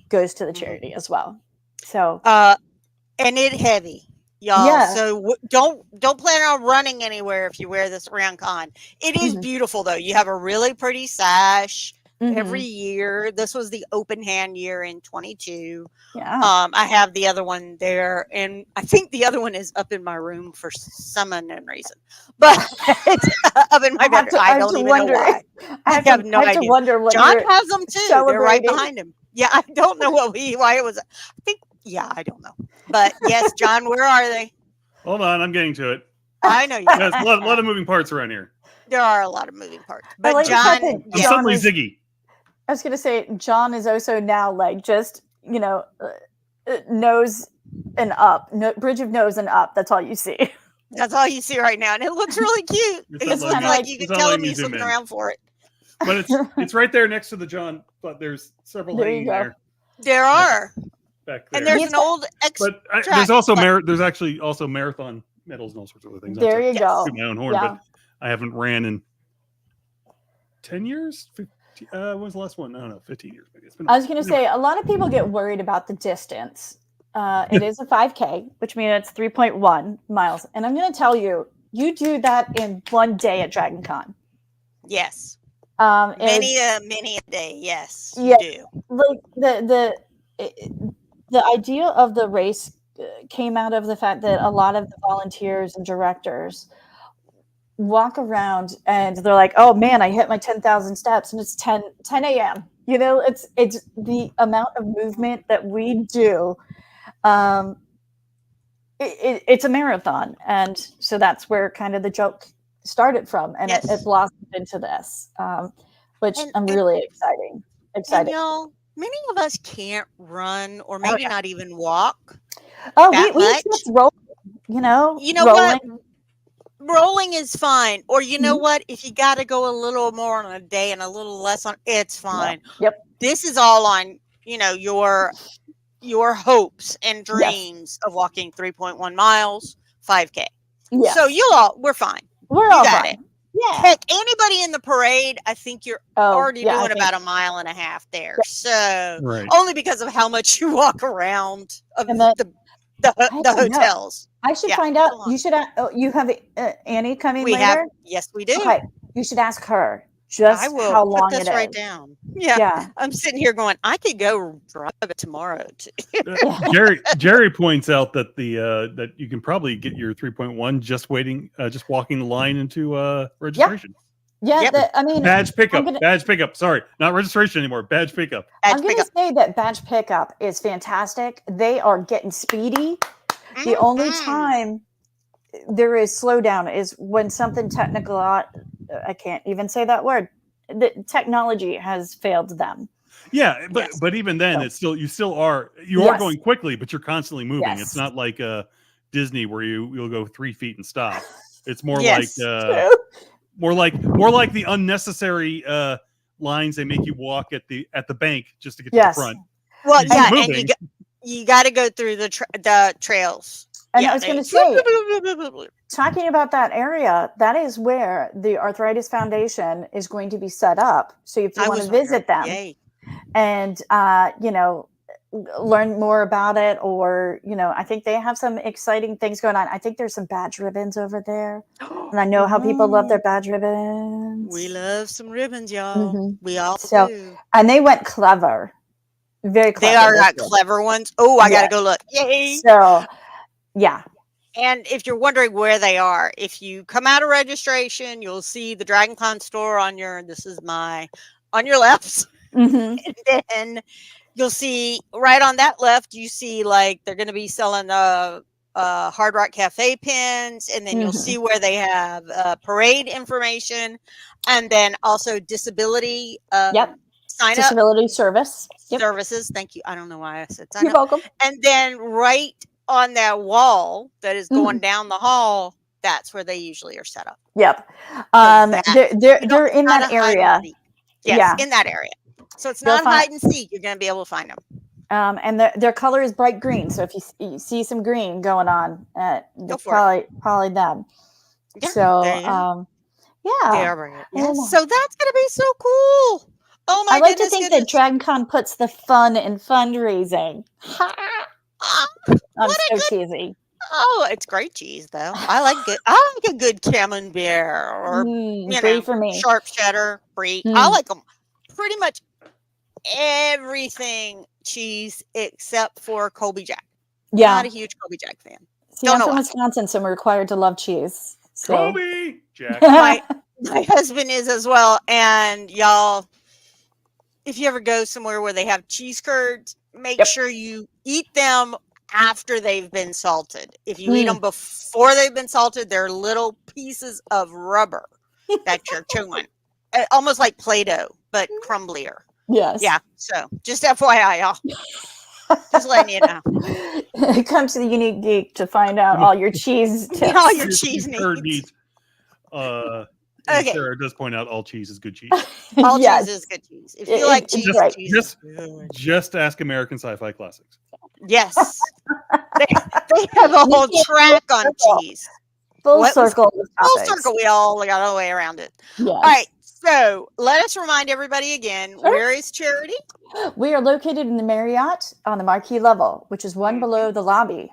goes to the charity as well. So And it heavy, y'all. Yeah. So don't plan on running anywhere if you wear this around con. It is beautiful though. You have a really pretty sash every year. This was the open hand year in 22. Yeah. I have the other one there, and I think the other one is up in my room for some unknown reason. But it's up in my bedroom. I don't even know why. I have no idea. Wonder what John you're has them too. They're right celebrating. behind him. Yeah, I don't know why it was. I think. Yeah, I don't know. But yes, John, where are they? Hold on, I'm getting to it. I know you. There's a lot of moving parts around here. There are a lot of moving parts. I But like the fact John, that I'm suddenly Ziggy. I was going to say, John is also now like just, nose and up, bridge of nose and up. That's all you see. that's all you see right now, and it looks really cute. It's It's not kind of like- like you it's can not tell like him you he's zoom looking in. around for it. But it's right there next to the John, but there's several There you hanging go. there There are, back there. and there's He's an old but there's track, also but- there's actually also marathon medals and all sorts of other things. There you Yes. go. To my own horn, Yeah. but I haven't ran in 10 years. 15, when was the last one? I don't know, 15 years maybe. It's been. I was going to say, a lot of people get worried about the distance. It is a 5K, which means it's 3.1 miles. And I'm going to tell you, you do that in one day at DragonCon. yes, And many a day. Yes, Yeah. you do. like the idea of the race came out of the fact that a lot of the volunteers and directors walk around and they're like, oh man, I hit my 10,000 steps and it's 10 a.m. It's the amount of movement that we do. It's a marathon. And so that's where kind of the joke started from. And Yes. it blossomed into this, which I'm really And excited. y'all, many of us can't run or maybe not even walk. Oh, that we much. just roll, You know rolling. what? Rolling is fine. Or you Mm-hmm. know what? If you got to go a little more on a day and a little less on, it's fine. Yep. This is all on, your hopes and dreams of walking 3.1 miles, 5K. Yeah. So we're fine. We're You all got fine. it. Yeah. Heck, anybody in the parade, I think you're already yeah, I doing think- about a mile and a half there. So Right. only because of how much you walk around of And that- the don't know. hotels. I should Yeah, find it's out. a lot. You should. You have Annie coming We later. have, yes, we do. Okay. You should ask her just I will how put long this it right is. down. Yeah. Yeah. I'm sitting here going, I could go drive it tomorrow. Jerry points out that that you can probably get your 3.1 just walking the line into registration. Yeah. Yep. I mean, Badge pickup. gonna- Badge pickup. Sorry, not registration anymore. Badge pickup. I'm going to say that badge pickup is fantastic. They are getting speedy. The only time there is slowdown is when something technical. I can't even say that word. The technology has failed them. Yeah, but Yes. but even then, So- it's still you are Yes. going quickly, but you're constantly moving. Yes. It's not like Disney where you'll go 3 feet and stop. It's more Yes. like more like the unnecessary lines they make you walk at the bank just to get to Yes. the front. Well, You're yeah, and moving. you got to go through the trails. And Yeah, I was going to say, talking about that area, that is where the Arthritis Foundation is going to be set up. So if you I want was to visit them Yay. and, learn more about it, or, I think they have some exciting things going on. I think there's some badge ribbons over there. And I know how people love their badge ribbons. We love some ribbons, y'all. Mhm. We all So, do. And they went clever. Very clever. They are this got year. clever ones. Oh, I Yeah. got to go look. Yay. So, yeah. And if you're wondering where they are, if you come out of registration, you'll see the DragonCon store on your left. Mhm. And then you'll see right on that left, you see like they're going to be selling Hard Rock Cafe pins. And then you'll Mhm. see where they have parade information and then also disability Yep. sign up Disability service. Yep. services. Thank you. I don't know why I said sign You're up. welcome. And then right on that wall that is going Mm-hmm. down the hall, that's where they usually are set up. Yep. that- They're You know, in that kinda hide and area. seek. Yes, Yeah. in that area. So it's You'll not find- hide and seek. You're going to be able to find them. And their color is bright green. So if you see some green going on, that's for probably them. Yeah, So there you go. yeah. There. Yes. Oh. So that's going to be so cool. Oh my I like goodness, to think that DragonCon puts the fun in fundraising. Ah, I'm what a so good- cheesy. Oh, it's great cheese though. I like a good camembert or Brie for me. sharp cheddar, brie. I like them pretty much everything cheese except for Colby Jack. Yeah. Not a huge Colby Jack fan. See, Don't I'm know from why. Wisconsin, so I'm required to love cheese. So. Kobe Jack. My husband is as well. And y'all, if you ever go somewhere where they have cheese curds, make sure you eat them after they've been salted. If you eat them before they've been salted, they're little pieces of rubber that you're chewing. Almost like Play-Doh, but crumblier. Yes. Yeah. So just FYI, y'all. Just letting you know. Come to the Unique Geek to find out all your cheese tips. All your cheese needs. Okay. Sarah does point out all cheese is good cheese. All cheese is good cheese. If you like cheese, cheese is good. Just ask American Sci-Fi Classics. Yes. they have a whole track on cheese. Full circle. Full circle. We all got all the way around it. Yes. All right. So let us remind everybody again, where is Charity? We are located in the Marriott on the marquee level, which is one below the lobby.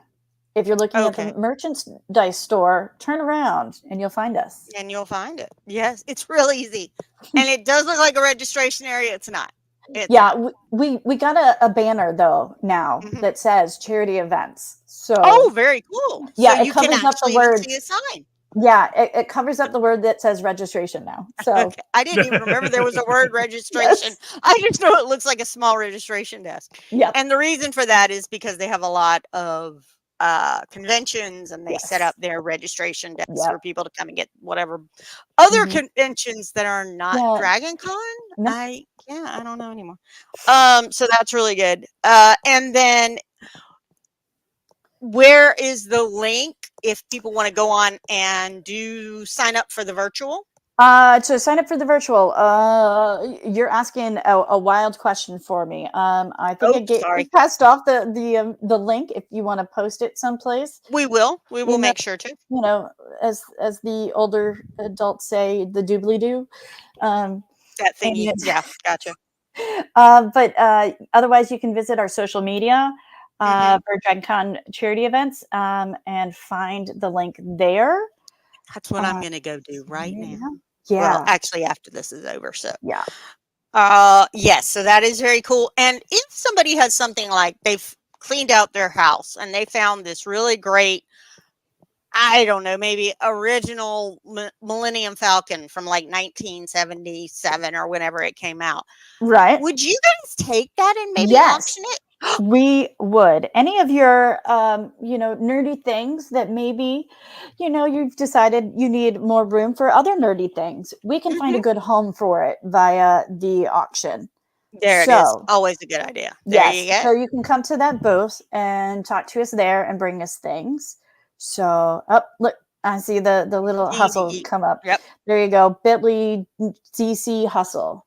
If you're looking at the merchandise store, turn around and you'll find us. And you'll find it. Yes, it's real easy. And it does look like a registration area. It's not. We got a banner though now that says charity events. So very cool. Yeah, so it covers up the word. See a sign. Yeah, it covers up the word that says registration now. So I didn't even remember there was a word registration. I just know it looks like a small registration desk. Yeah. And the reason for that is because they have a lot of conventions and they set up their registration desks for people to come and get whatever other conventions that are not DragonCon. No. I don't know anymore. So that's really good. And then where is the link if people want to go on and sign up for the virtual? To sign up for the virtual, you're asking a wild question for me. I think we passed off the link. If you want to post it someplace, we will. We will make sure to. You know, as the older adults say, the doobly doo. That thing, yeah, gotcha. But otherwise, you can visit our social media for DragonCon charity events and find the link there. That's what I'm going to go do right now. Yeah. Well, actually, after this is over. So yeah. Yes. So that is very cool. And if somebody has something like they've cleaned out their house and they found this really great, I don't know, maybe original Millennium Falcon from like 1977 or whenever it came out. Right. Would you guys take that and maybe auction it? We would. Any of your, nerdy things that maybe, you've decided you need more room for other nerdy things. We can find a good home for it via the auction. There it is. Always a good idea. There you go. So you can come to that booth and talk to us there and bring us things. So, look, I see the little hustle come up. Yep. There you go. Bit.ly DC hustle.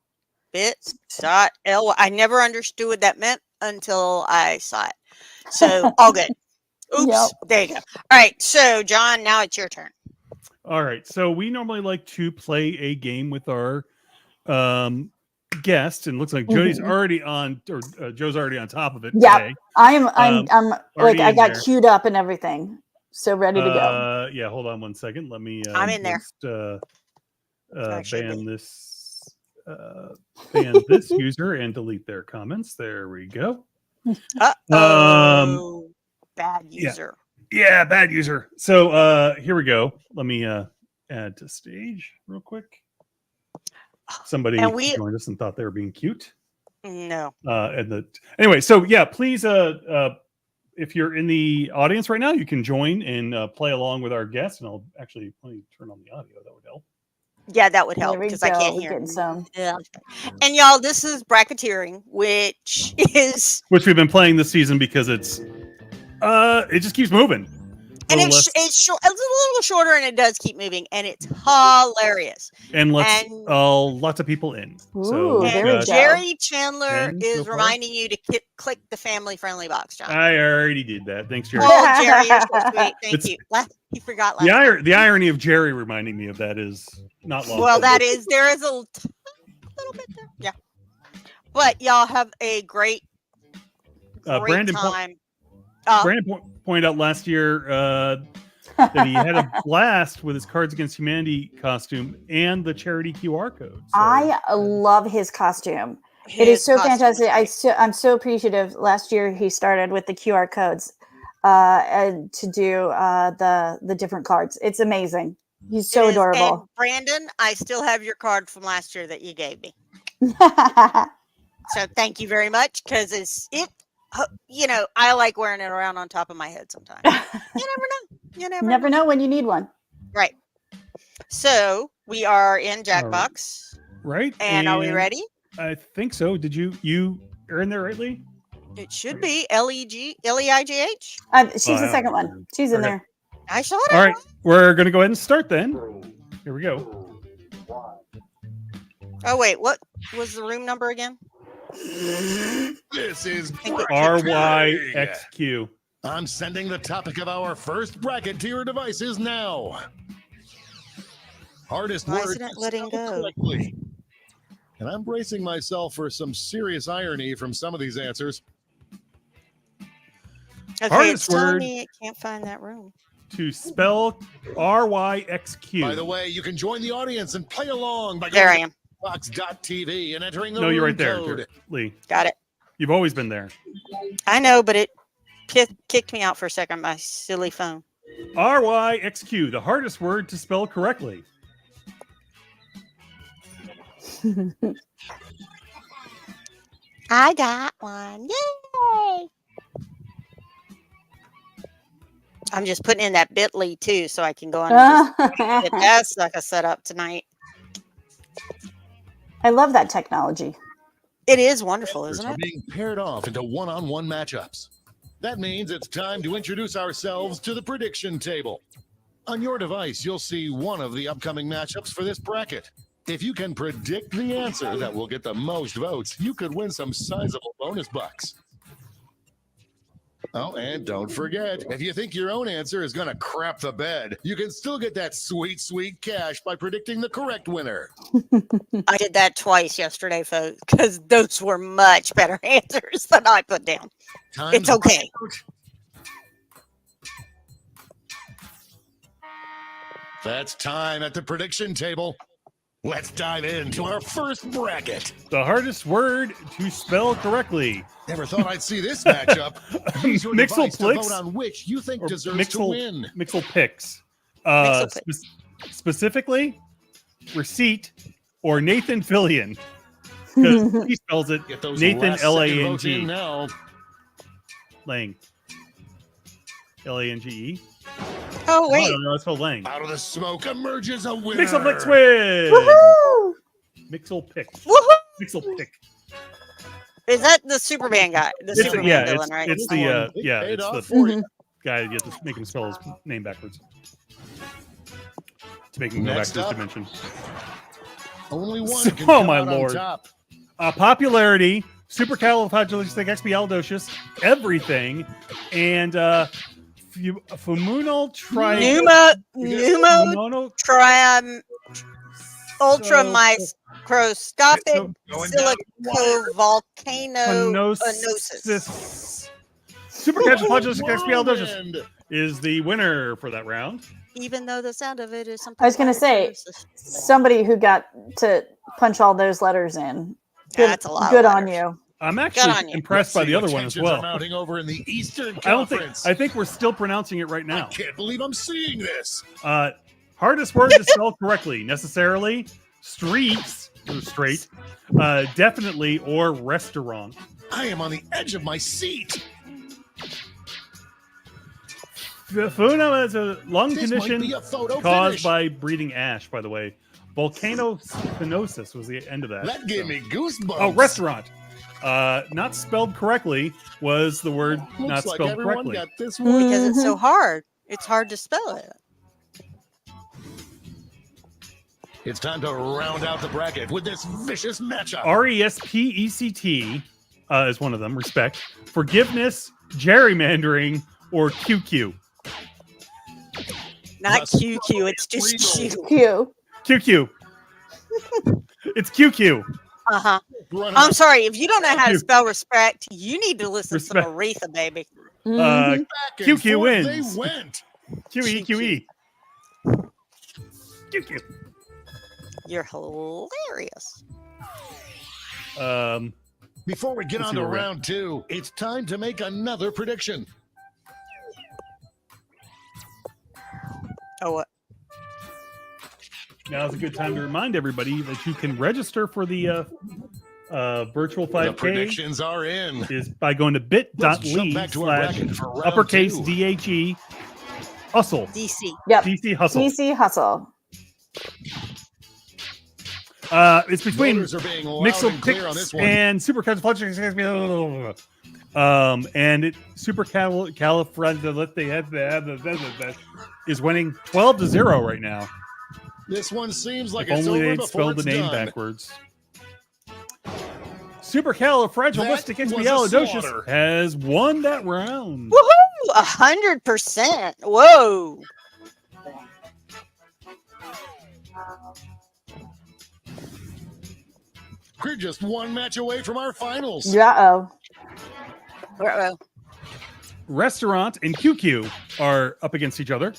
Bit.ly. I never understood what that meant until I saw it. So all good. Oops. There you go. All right. So John, now it's your turn. All right. So we normally like to play a game with our guest, and looks like Jodi's already on, or Joe's already on top of it. Yeah, today. I'm like I got queued up and everything, so ready to go. Yeah. Hold on one second. Let me. I'm in there. Ban this user and delete their comments. There we go. Bad user. Yeah, bad user. So here we go. Let me add to stage real quick. Somebody joined us and thought they were being cute. No. Anyway, so yeah, please if you're in the audience right now, you can join and play along with our guests, and I'll actually let me turn on the audio. That would help. Yeah, that would help because I can't hear. Some. Yeah. And y'all, this is bracketeering, which we've been playing this season because it just keeps moving. And little it's less- it's short. It's a little shorter, and it does keep moving, and it's hilarious. and lets and- lots of people in. So Ooh, we've there we got- go. Jerry Chandler Ben, so is far? reminding you to click the family-friendly box, John. I already did that. Thanks, Jerry. Oh, Jerry, you're so sweet. Thank It's- you. He forgot last time. The irony of Jerry reminding me of that is not lost. Well, there is a little bit there. Yeah. But y'all have a great Brandon time. pointed out last year that he had a blast with his Cards Against Humanity costume and the charity QR code. So, I love his costume. It is so fantastic. I'm so appreciative. Last year he started with the QR codes and to do the different cards. It's amazing. He's so adorable. And Brandon, I still have your card from last year that you gave me. So thank you very much, because I like wearing it around on top of my head sometimes. You never know. You Never know when you need one. Right. So we are in Jackbox. right? And are we ready? I think so. Did you are in there, right, Lee? It should be Leigh. She's the second one. She's in Okay. there. I saw it. All right, we're going to go ahead and start then. Here we go. Oh, wait. What was the room number again? This is RYXQ. I'm sending the topic of our first bracket to your devices now. Hardest Why word isn't it to letting spell go? correctly. And I'm bracing myself for some serious irony from some of these answers. Okay, Hardest it's telling word. me it can't find that room. To spell RYXQ. By the way, you can join the audience and play along by There I going am. to Box.tv and entering the No, you're room right there, code. Lee. Got it. You've always been there. I know, but it kicked me out for a second. My silly phone. RYXQ, the hardest word to spell correctly. I got one. Yay! I'm just putting in that bit.ly too, so I can go on and just get that sucker set up tonight. I love that technology. It is wonderful, Players isn't are it? being paired off into one-on-one matchups. That means it's time to introduce ourselves to the prediction table. On your device, you'll see one of the upcoming matchups for this bracket. If you can predict the answer that will get the most votes, you could win some sizable bonus bucks. Oh, and don't forget, if you think your own answer is going to crap the bed, you can still get that sweet, sweet cash by predicting the correct winner. I did that twice yesterday, folks, because those were much better answers than I put down. Time It's to okay. That's time at the prediction table. Let's dive into our first bracket. The hardest word to spell correctly. Never thought I'd see this matchup. Use your Mixel device to Plix vote on which you think Or deserves to win. Mixel Picks. Mixel Specifically, Receipt or Nathan Fillion. Because he spells it Get those Nathan last-second votes in Lang. now. Lang. Lange? Oh, wait. No, it's spelled Lang. Out of the smoke emerges a winner. Mixel Picks win! Woohoo! Mixel Picks. Woohoo! Mixel Pick. Is that the Superman guy? The Superman villain, right? It's Paid it's off the for you. guy you have to make him spell his name backwards. To make him go back Next to this up. dimension. Only one So- can oh come my out on lord. top. Popularity, supercalifragilisticexpialidocious, everything, and fumunal Pneumo ultra microscopic silicovolcanosis. Supercalifragilisticexpialidocious And is the winner for that round. Even though the sound of it is something. I was gonna say, somebody who got to punch all those letters in. Good, That's a lot. good of on letters. you. I'm on actually you. impressed by let's the see other what one as tensions are well. mounting over in the Eastern I don't think. Conference. I think we're still pronouncing it right I now. can't believe I'm seeing this. Hardest word to spell correctly. Necessarily, streets, or straight, definitely, or restaurant. I am on the edge of my seat. Funa is a lung This might condition be a photo caused finish. by breathing ash, by the way. Volcanospinosis was the end of that. That gave so. me goosebumps. Oh, restaurant. Not spelled correctly was the word Looks not like spelled everyone correctly. got this one. Because it's so hard. It's hard to spell it. It's time to round out the bracket with this vicious matchup. RESPECT is one of them. Respect, forgiveness, gerrymandering, or QQ. Not QQ. It's just Q. Q. QQ. It's QQ. Uh-huh. Run I'm out. sorry. If you don't know how to Q. spell respect, you need to listen Respect. to Aretha, baby. Mhm. Back and QQ forth wins. They went. QE. QQ. You're hilarious. Before we get Let's on see to where we're at. round 2, it's time to make another prediction. Oh, what? Now is a good time to remind everybody that you can register for the virtual The 5K predictions are in. is by going to Let's jump back to our bracket for round bit.ly/uppercase 2. DHE hustle. DC. Yep. DC hustle. DC Hustle. It's between Voters are being loud Mixel and clear on this Picks one. and Super and it Super Califragilistic is winning 12-0 right now. This one seems like If it's only over they'd before spelled the it's name done. backwards. Supercalifragilisticexpialidocious slaughter. has won that round. Woohoo! 100%. Whoa. We're just one match away from our finals. Uh-oh. Uh-oh. Restaurant and QQ are up against each other.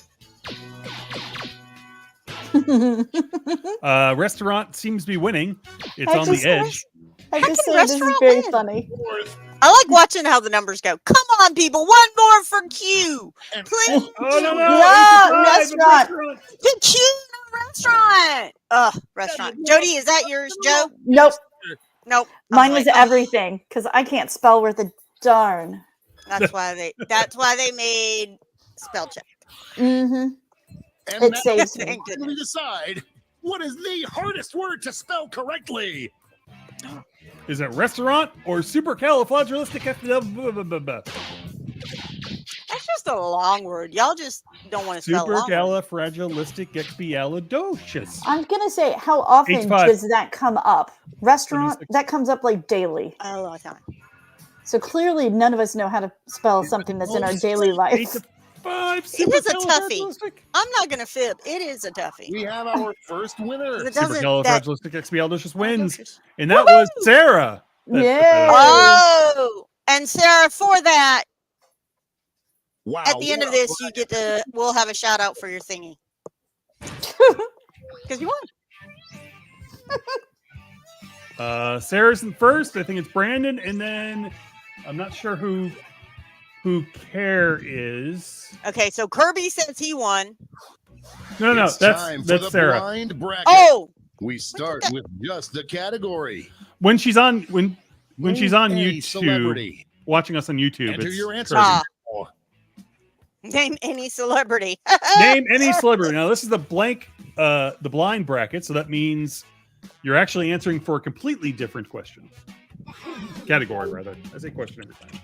Restaurant seems to be winning. It's I on the just- edge. I just can said this is restaurant very win? funny. I like watching how the numbers go. Come on, people. One more for Q. And- Please. Oh no! No, It's a tie, restaurant. The Q restaurant. Restaurant. Jody, is that yours, Joe? Nope. Nope. Mine I'm was like, everything because I can't spell worth a darn. That's why they made spell check. Mm-hmm. And It now saves me. Thank we goodness. decide what is the hardest word to spell correctly. Is it restaurant or supercalifragilistic? That's just a long word. Y'all just don't want to spell long. words. Supercalifragilisticexpialidocious. I'm gonna say, how often 85. does that come up? Restaurant, 76. that comes up like daily. A long time. So clearly, none of us know how to spell something that's in our daily 8 life. to 5. It is a toughie. supercalifragilistic. I'm not gonna fib. It is a toughie. We have our first winner. It doesn't. That, Supercalifragilisticexpialidocious wins, and that was Sarah. Yay! oh, and Sarah, for that, Wow. at the end what of a this, you get to. We'll have a shout out for your thingy because you won. Sarah's in first. I think it's Brandon, and then I'm not sure who Care is. Okay, so Kirby says he won. No, It's time for that's the Sarah. blind bracket. Oh, We start that. with just the category. When she's on when she's on Name a YouTube, celebrity. watching us on YouTube, Enter it's your answer. Kirby. Ah. Name any celebrity. Name any celebrity. Now this is the blind bracket, so that means you're actually answering for a completely different question. Category, rather. I say question every time.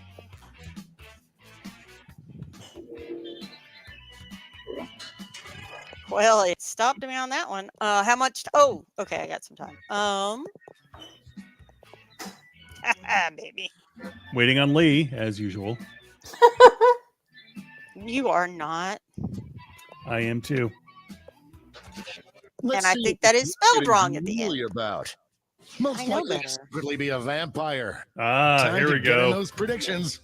Well, it stopped me on that one. How much? Oh, okay, I got some time. Baby, Waiting on Lee, as usual. you are not, I am too. Let's and I see think what that is this spelled is wrong at the end. really about. Most I know likely better. secretly be a vampire. Ah, Time here to we get in go. those predictions.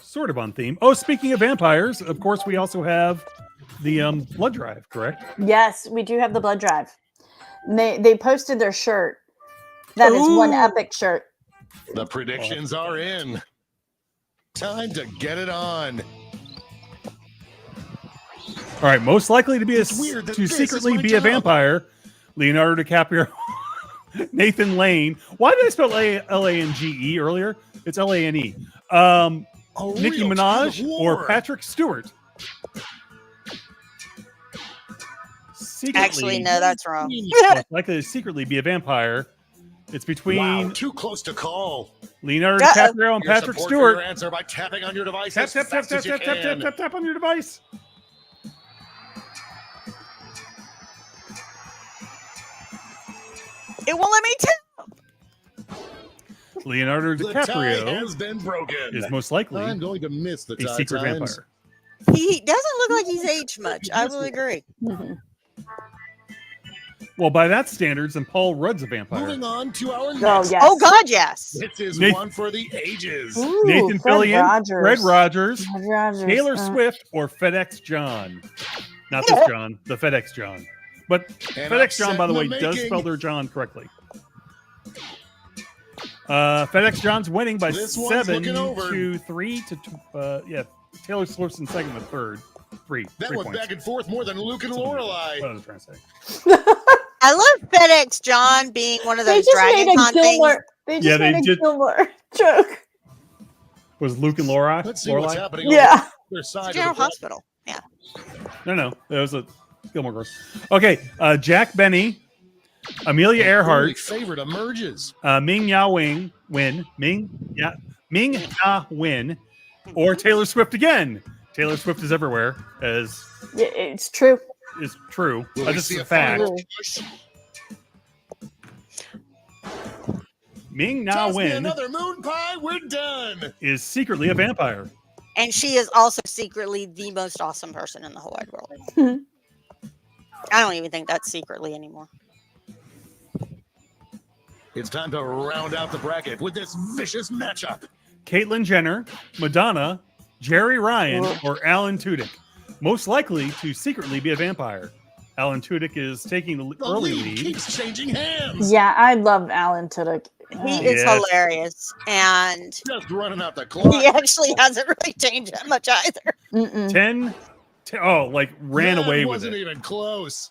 Sort of on theme. Oh, speaking of vampires, of course, we also have the blood drive, correct? Yes, we do have the blood drive. And they posted their shirt. That is one Ooh. epic shirt. The predictions are in. Time to get it on. All right, most likely to be It's weird that to this is secretly my be a job. vampire, Leonardo DiCaprio, Nathan Lane. Why did I spell L-A-N-G-E earlier? It's L-A-N-E. A Nicki real Minaj tug of or war. Patrick Stewart? Secretly, Actually, no, that's wrong. most likely to secretly be a vampire, It's between Wow, too close to call. Leonardo Uh-oh. DiCaprio and Your Patrick support for your Stewart. answer by tapping on your device Tap, as tap, tap, fast tap, as you tap, tap, tap, can. tap, tap on your device. It won't let me tell. Leonardo The tie DiCaprio has been broken. is most likely I'm going to miss the a tie secret times. vampire. He doesn't look like he's aged much. I will agree. Well, by that standards, then Paul Rudd's a vampire. Moving on to our next. Oh, yes. Oh God, yes. This is Nathan- one for the ages. Ooh, Nathan Fred Fillion, Rogers. Fred Rogers, Fred Rogers. Taylor Swift, or FedEx John. Not this John, the FedEx John. But An FedEx John, upset by the in way, the does making. spell their John correctly. FedEx John's winning by This one's 7 looking over. to 3 to yeah. Taylor Swift's in second and third. Three That went points. back and forth more than Luke and Lorelai. What was I trying to say? I love FedEx John being one of They those just made DragonCon a things. Gilmore. They just Yeah, they made a did. Gilmore joke. Was Luke and Laura? Let's see what's Lorelai? happening Yeah. on the other It's side a of General the block. Hospital. Yeah. No, that was a Gilmore Girls. Okay, Jack Benny, Amelia Early Earhart, favorite emerges. Ming Ya Win, Ming Ya Win, or Taylor Swift again. Taylor Swift is everywhere, as Yeah, it's true. is true. Will we This see is a a fact. final push? Ming Na Toss me Win another moon pie. We're done. is secretly a vampire. And she is also secretly the most awesome person in the whole wide world. I don't even think that's secretly anymore. It's time to round out the bracket with this vicious matchup. Caitlyn Jenner, Madonna, Jerry Ryan, or Alan Tudyk. Most likely to secretly be a vampire. Alan Tudyk is taking the The early lead lead. keeps changing hands. Yeah, I love Alan Tudyk. He is Yes. hilarious. And Just running out the clock. he actually hasn't really changed that much either. Mm-mm. 10, like ran That away with wasn't it. even close.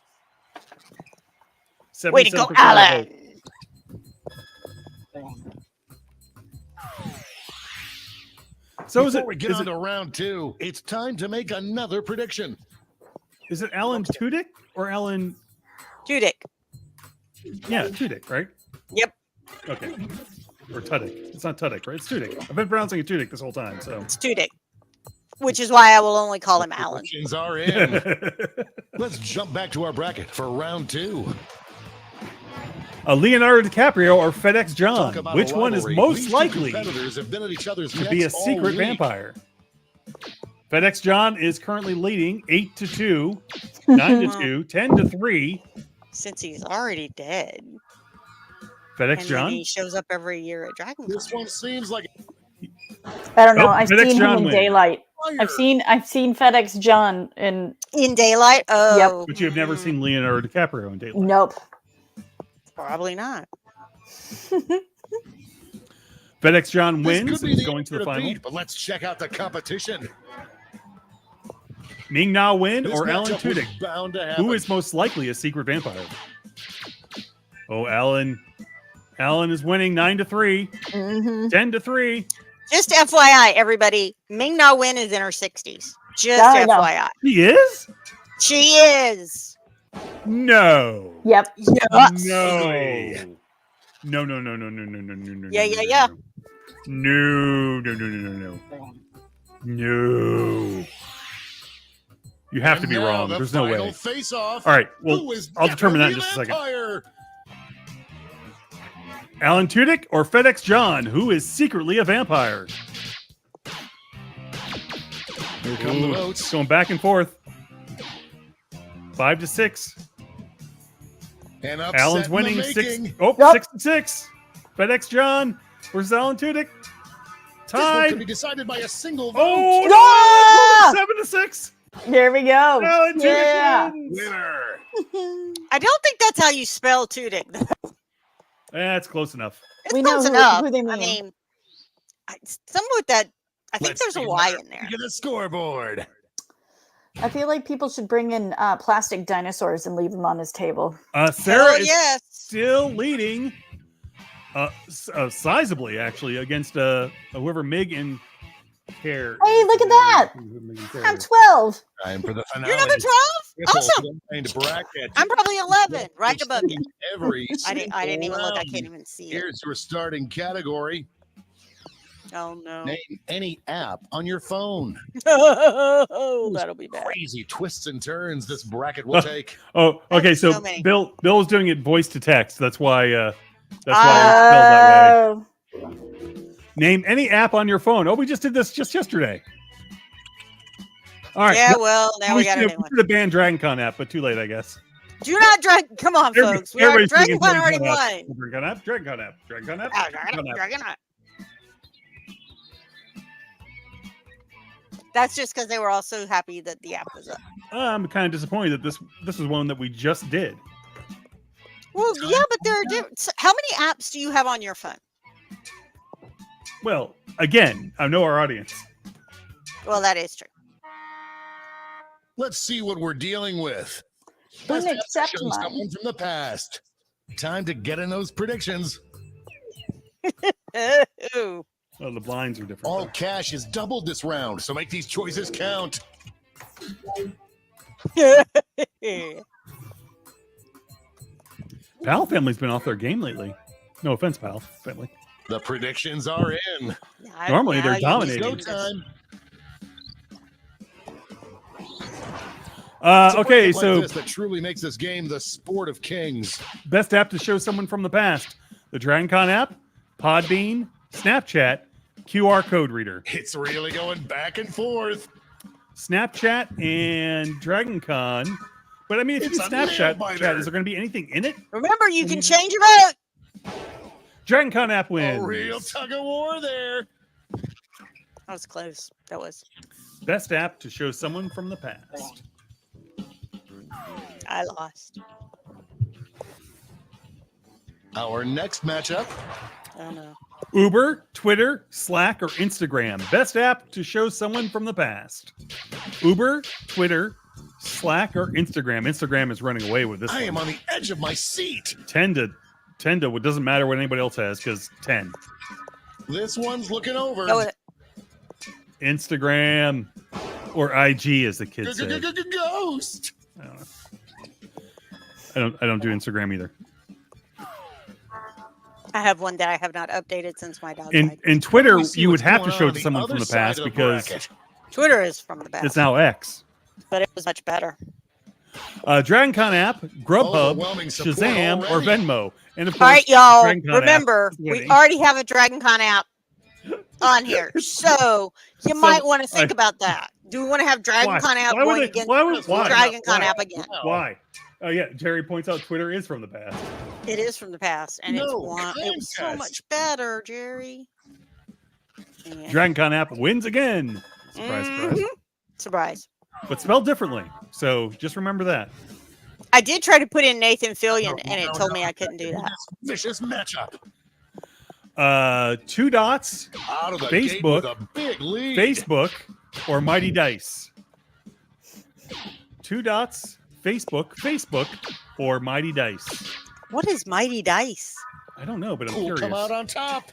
Way to go, 77% of the Alan. vote. So Before we is get on it, to round two, it's time to make another prediction. is it Alan Tudyk or Alan? Tudyk. Yeah, Tudyk, right? Yep. Okay. Or Tudyk. It's not Tudyk, right? It's Tudyk. I've been pronouncing it Tudyk this whole time. So It's Tudyk. Which is why I will only call him Alan. Predictions are in. Let's jump back to our bracket for round two. Leonardo DiCaprio or FedEx John. Talk about Which a one is rivalry. most These two likely competitors have been at each other's to be a necks all secret week. vampire? FedEx John is currently leading 8-2, 9-2, 10-3. Since he's already dead. FedEx And then John. he shows up every year at DragonCon. This one seems like I don't know. Nope, I've FedEx seen John him in wins. daylight. fire. I've seen FedEx John in In daylight? Oh. But you have never seen Leonardo DiCaprio in daylight. nope. Probably not. FedEx John This wins could be and is going to answer the final. beat, but let's check out the competition. Ming Na Win This or Alan matchup was Tudyk? bound to happen. Who is most likely a secret vampire? Oh, Alan. Alan is winning 9-3, Mm-hmm. 10-3. Just FYI, everybody, Ming Na Wen is in her 60s. Just I know. FYI. He is? She is. No. Yep. Yes. No. No. Yeah. No. You have to And be now wrong. the There's no final way. Face-off. All right. Who Well, is I'll determine that in definitely just a second. vampire? Alan Tudyk or FedEx John, who is secretly a vampire? Here come the Ooh, votes. going back and forth. 5-6. And upset Alan's in the winning making. 6-6. FedEx John versus Alan Tudyk. This one could Tied. be decided by a single vote. Oh, no! 7-6. There we go. Alan Tudyk Yeah. wins. Winner. I don't think that's how you spell Tudyk. That's close enough. It's We know close who- enough. who they I mean. mean, some with that. I think Let's there's a see Y where in there. we get the scoreboard. I feel like people should bring in plastic dinosaurs and leave them on his table. Sarah Hell is yes. still leading sizably, actually, against whoever Mig and care. Hey, look at that! I'm 12. Time for the finale. You're number 12? Awesome. Bracket. I'm probably 11, right above you. Every I didn't even look. I round. can't even see it. Here's your starting category. Oh, no. Name any app on your phone. Oh, that'll be bad. Crazy twists and turns this bracket will take. Oh, okay. That's So so many. Bill was doing it voice to text. That's why. That's why it's spelled that way. Name any app on your phone. Oh, we just did this just yesterday. All right. Yeah, well, now we got a new one. The banned DragonCon app, but too late, I guess. Do not drag. Come on, folks. We are Everybody's thinking DragonCon already DragonCon won. DragonCon app, DragonCon app, DragonCon app, Ah, DragonCon app. Dragon app. That's just because they were all so happy that the app was up. I'm kind of disappointed that this is one that we just did. Well, yeah, but there are different. So how many apps do you have on your phone? Well, again, I know our audience. Well, that is true. Let's see what we're dealing with. Wouldn't Best app accept shows mine. someone from the past. Time to get in those predictions. Ooh. Oh, the blinds are different. All though. cash is doubled this round, so make these choices count. Pal family's been off their game lately. No offense, Pal family. The predictions are in. Normally, they're Now you dominating. Go need to- time. Okay, Like so this that truly makes this game the sport of kings. best app to show someone from the past: the DragonCon app, Podbean, Snapchat, QR code reader. It's really going back and forth. Snapchat and DragonCon. But I mean, if you It's do a nail Snapchat, biter. is there going to be anything in it? Remember, you can change your vote. DragonCon app A wins. real tug of war there. That was close. That was. Best app to show someone from the past. I lost. Our next matchup. Oh no. Uber, Twitter, Slack, or Instagram. Best app to show someone from the past. Uber, Twitter, Slack, or Instagram. Instagram is running away with this I one. am on the edge of my seat. 10 to it doesn't matter what anybody else has because 10. This one's looking over. Go with it. Instagram or IG, as the kids say. Ghost. I don't know. I don't do Instagram either. I have one that I have not updated since my dog In died. Twitter, We see you would what's have to going show on it to the someone other from the side past of the because bracket. Twitter is from the it's past, now X. but it was much better. DragonCon app, Grubhub, Overwhelming support Shazam, or already. Venmo. And of course, All right, y'all. DragonCon app Remember, is we winning. already have a DragonCon app on here, so you might want to think about that. Do we want to have DragonCon app Why would going they- against why would- why? DragonCon Why? app again? Why? Oh yeah, Jerry points out Twitter is from the past. It is from the past, and it No was so contest. much better, Jerry. Yeah. DragonCon app wins again. Surprise, surprise. Mhm. Surprise. But spelled differently. So just remember that. I did try to put in Nathan Fillion, and it told me I couldn't do that. Vicious matchup. 2 dots, Out of the gate Facebook, with a big lead. Facebook, or Mighty Dice. 2 dots, Facebook, or Mighty Dice. What is Mighty Dice? I don't know, but I'm Who will curious. come out on top?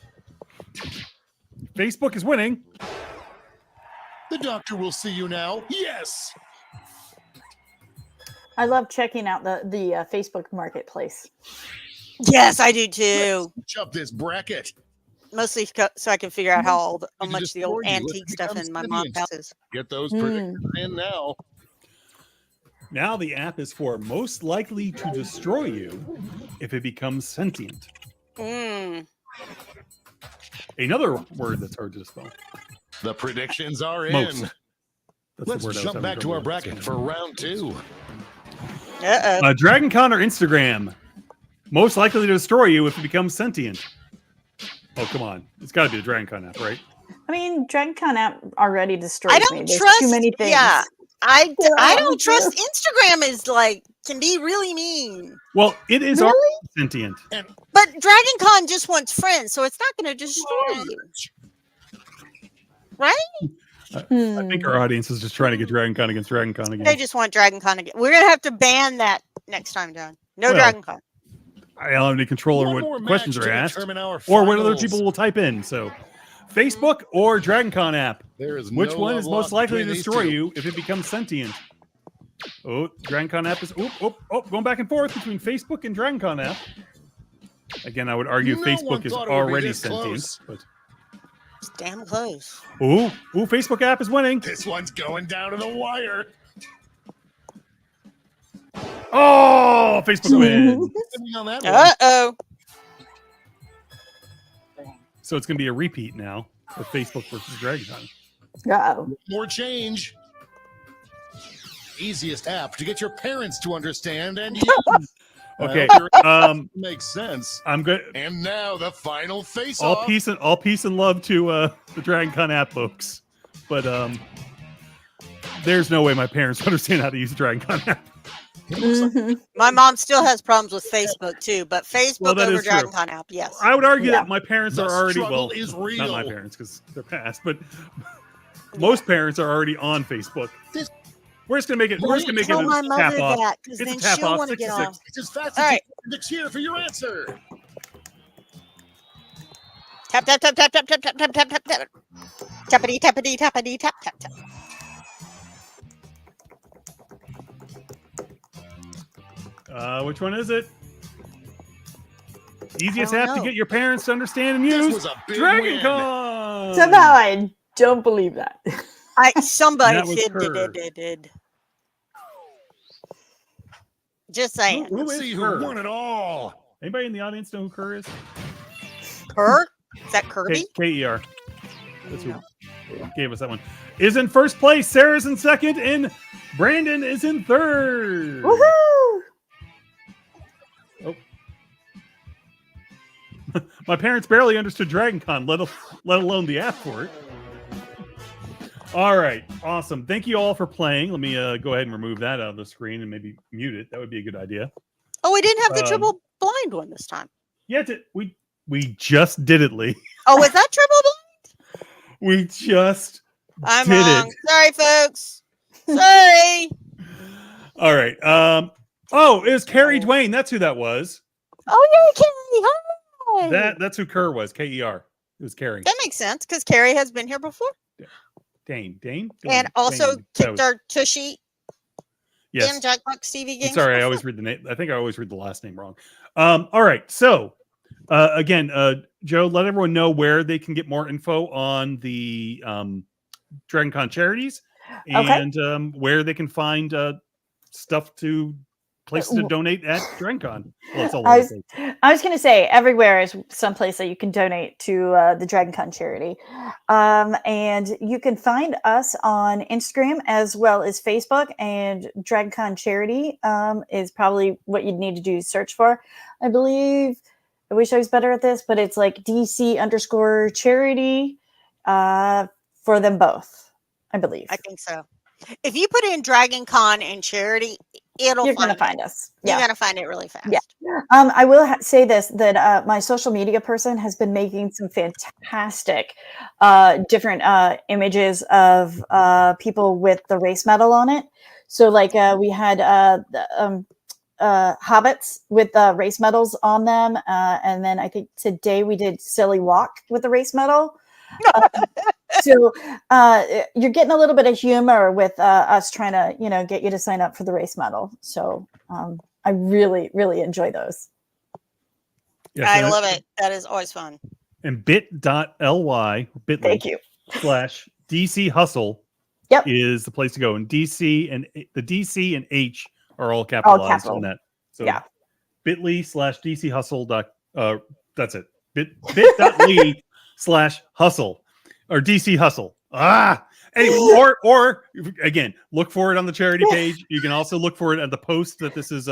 Facebook is winning. The doctor will see you now. Yes. I love checking out the Facebook marketplace. Yes, I do too. Jump this bracket. Mostly so I can figure out how You much just the old destroyed you. antique Let's stuff become in my mom's civilians. house is. Get those Hmm. predictions in now. Now the app is for most likely to destroy you if it becomes sentient. Mm. Another word that's hard to spell. The predictions are in. Most. That's the Let's word I was jump having back to trouble our with. bracket for round 2. Uh-oh. DragonCon or Instagram? Most likely to destroy you if it becomes sentient. Oh, come on. It's got to be the DragonCon app, right? I mean, DragonCon app already destroys I me. don't There's trust. too many things. Yeah, I Yeah. don't trust Instagram. Is can be really mean. Well, it is Really? already sentient. But DragonCon just wants friends, so it's not going to destroy you, right? I think our audience is just trying to get DragonCon against DragonCon again. They just want DragonCon again. We're going to have to ban that next time, John. No Well, DragonCon. I don't have any control over One more what match questions to are asked determine our or what other finals. people will type in. So, Facebook or DragonCon app? There is Which no one love is most lost likely to between these destroy two. you if it becomes sentient? Oh, DragonCon app is going back and forth between Facebook and DragonCon app. Again, I would argue No one Facebook is thought it would be already this sentient. close. But It's damn close. Facebook app is winning. This one's going down to the wire. Oh, Facebook wins. Depending on that one. Uh-oh. So it's going to be a repeat now with Facebook versus DragonCon. Uh-oh. More change. Easiest app to get your parents to understand and use. Okay. Makes sense. I'm good. And now the final face All off. peace and love to the DragonCon app folks, but there's no way my parents understand how to use the DragonCon app. My mom still has problems with Facebook too, but Facebook that over is true. DragonCon app, yes. I would argue that my parents The are already struggle is real. not my parents because they're past, but most parents are already on Facebook. We're just gonna make it. We're just gonna make it Tell my a mother tap off. that, because It's a then tap she'll off, want to get 6-6. off. It's as fast All as right. you can cheer for your answer. Tap, tap, tap, tap, tap, tap, tap, tap, tap, tap, tap. Tappity, tappity, tappity, tap, tap, tap. Which one is it? Easiest I don't app to know. get your parents to understand and This use. was a big win. DragonCon. Somehow I don't believe that. Somebody That was said her. did. Just saying. Who Let's is see who her? won it all. Anybody in the audience know who Kerr is? Her? Is that Kirby? K-E-R. That's who gave us that one. Is in first place. Sarah's in second, and Brandon is in third. Woohoo! My parents barely understood DragonCon, let alone the app for it. All right, awesome. Thank you all for playing. Let me go ahead and remove that out of the screen and maybe mute it. That would be a good idea. Oh, we didn't have the triple blind one this time. Yeah, we just did it, Lee. Oh, was that triple We just blind? I'm did wrong. it. Sorry, folks. Sorry. All right. Oh, it was Carrie Dwayne. That's who that was. Oh, you're Carrie. Hi. That's who Kerr was. K-E-R. It was Carrie. That makes sense because Carrie has been here before Dane. and also Dane. kicked our tushy. Yes. Damn Jackbox TV I'm games. sorry, I always read the name. I think I always read the last name wrong. All right. So, again, Joe, let everyone know where they can get more info on the DragonCon charities and where they can find stuff to places to donate at DragonCon. Well, it's all over the place. I was going to say everywhere is someplace that you can donate to the DragonCon charity. And you can find us on Instagram as well as Facebook, and DragonCon charity is probably what you'd need to do search for. I believe, I wish I was better at this, but it's like DC_charity for them both, I believe. I think so. If you put in DragonCon and charity, you're going to find us. You're going to find it really fast. Yeah. I will say this, that my social media person has been making some fantastic different images of people with the race medal on it. So like we had hobbits with race medals on them. And then I think today we did Silly Walk with the race medal. So you're getting a little bit of humor with us trying to, get you to sign up for the race medal. So I really, really enjoy those. Yes, I love it. That is always fun. And bit.ly, Thank you. /DC Hustle Yep. is the place to go. And DC and the DC and H are all capitalized on that. So yeah. bit.ly/DC Hustle. That's it. bit.ly/hustle or DC Hustle. Anyway, or again, look for it on the charity page. You can also look for it at the post that this is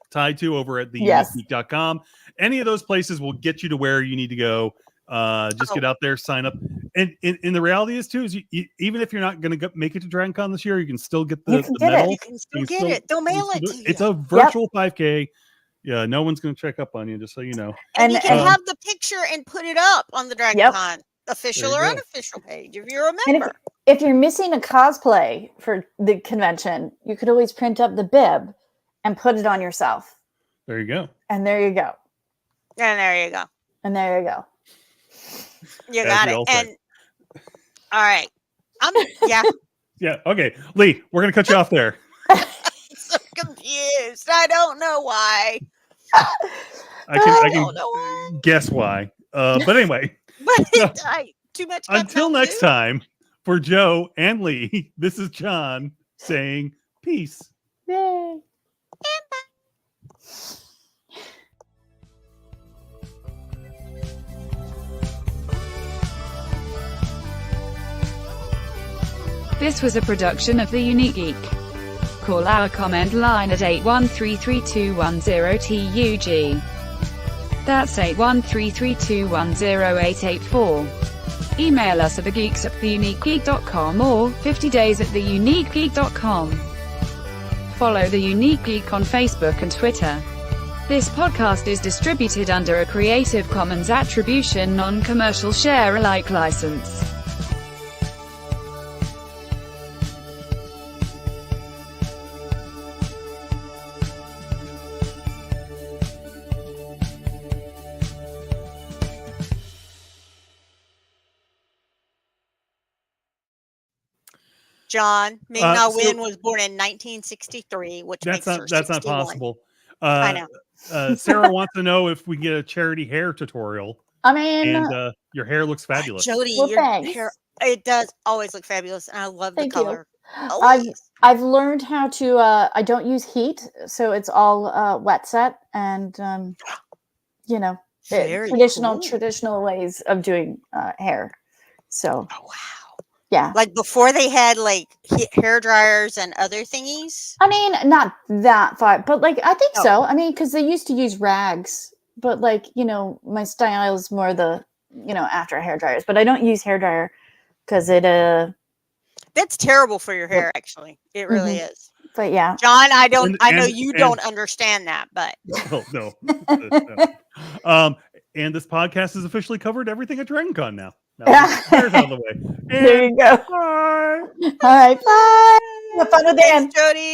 tied to over at theuniquegeek.com. Any of those places will get you to where you need to go. Just get out there, sign up. And the reality is too, is you, even if you're not going to make it to DragonCon this year, you can still get the medal. You can still get it. They'll mail it to you. It's a virtual 5K. Yeah, no one's going to check up on you, just so you know. And you can have the picture and put it up on the DragonCon official or go. unofficial page if you're a member. If you're missing a cosplay for the convention, you could always print up the bib and put it on yourself. There you go. And there you go. And there you go. And there you go. You As got we it. all say. And All right. Yeah. Yeah. Okay, Lee, we're gonna cut you off there. So confused. I don't know why. I don't know why. can guess why. But anyway, But So, too much. got until Mountain next Dew. time, for Joe and Lee, this is John saying peace. Yay. This was a production of The Unique Geek. Call our comment line at 8133210TUG. That's 81332108884. Email us at thegeeks@theuniquegeek.com or 50days@theuniquegeek.com. Follow The Unique Geek on Facebook and Twitter. This podcast is distributed under a Creative Commons Attribution Non-Commercial Share-alike license. John Ming-Na so- Wen was born in 1963, which makes her That's not 61. possible. I know. Sarah wants to know if we get a charity hair tutorial, I mean, and your hair looks fabulous. Jodi, Well, your thanks. hair, it does always look fabulous, and I love Thank the you. color. I've learned how to. I don't use heat, so it's all wet set, and you know, Very traditional cool. traditional ways of doing hair. So Oh, wow. yeah, Like before they had like hair dryers and other thingies. I mean, not that far, but like I think Oh. so. I mean, because they used to use rags, but like my style is more the after hair dryers. But I don't use hair dryer because it That's terrible for your hair, actually. It really is. But yeah, John, I know And- you and- don't understand that, but Oh, no. And this podcast has officially covered everything at DragonCon now. Now hair's out of the way. there And you go. bye. All right, bye. Have fun with Dan. thanks, Jodi.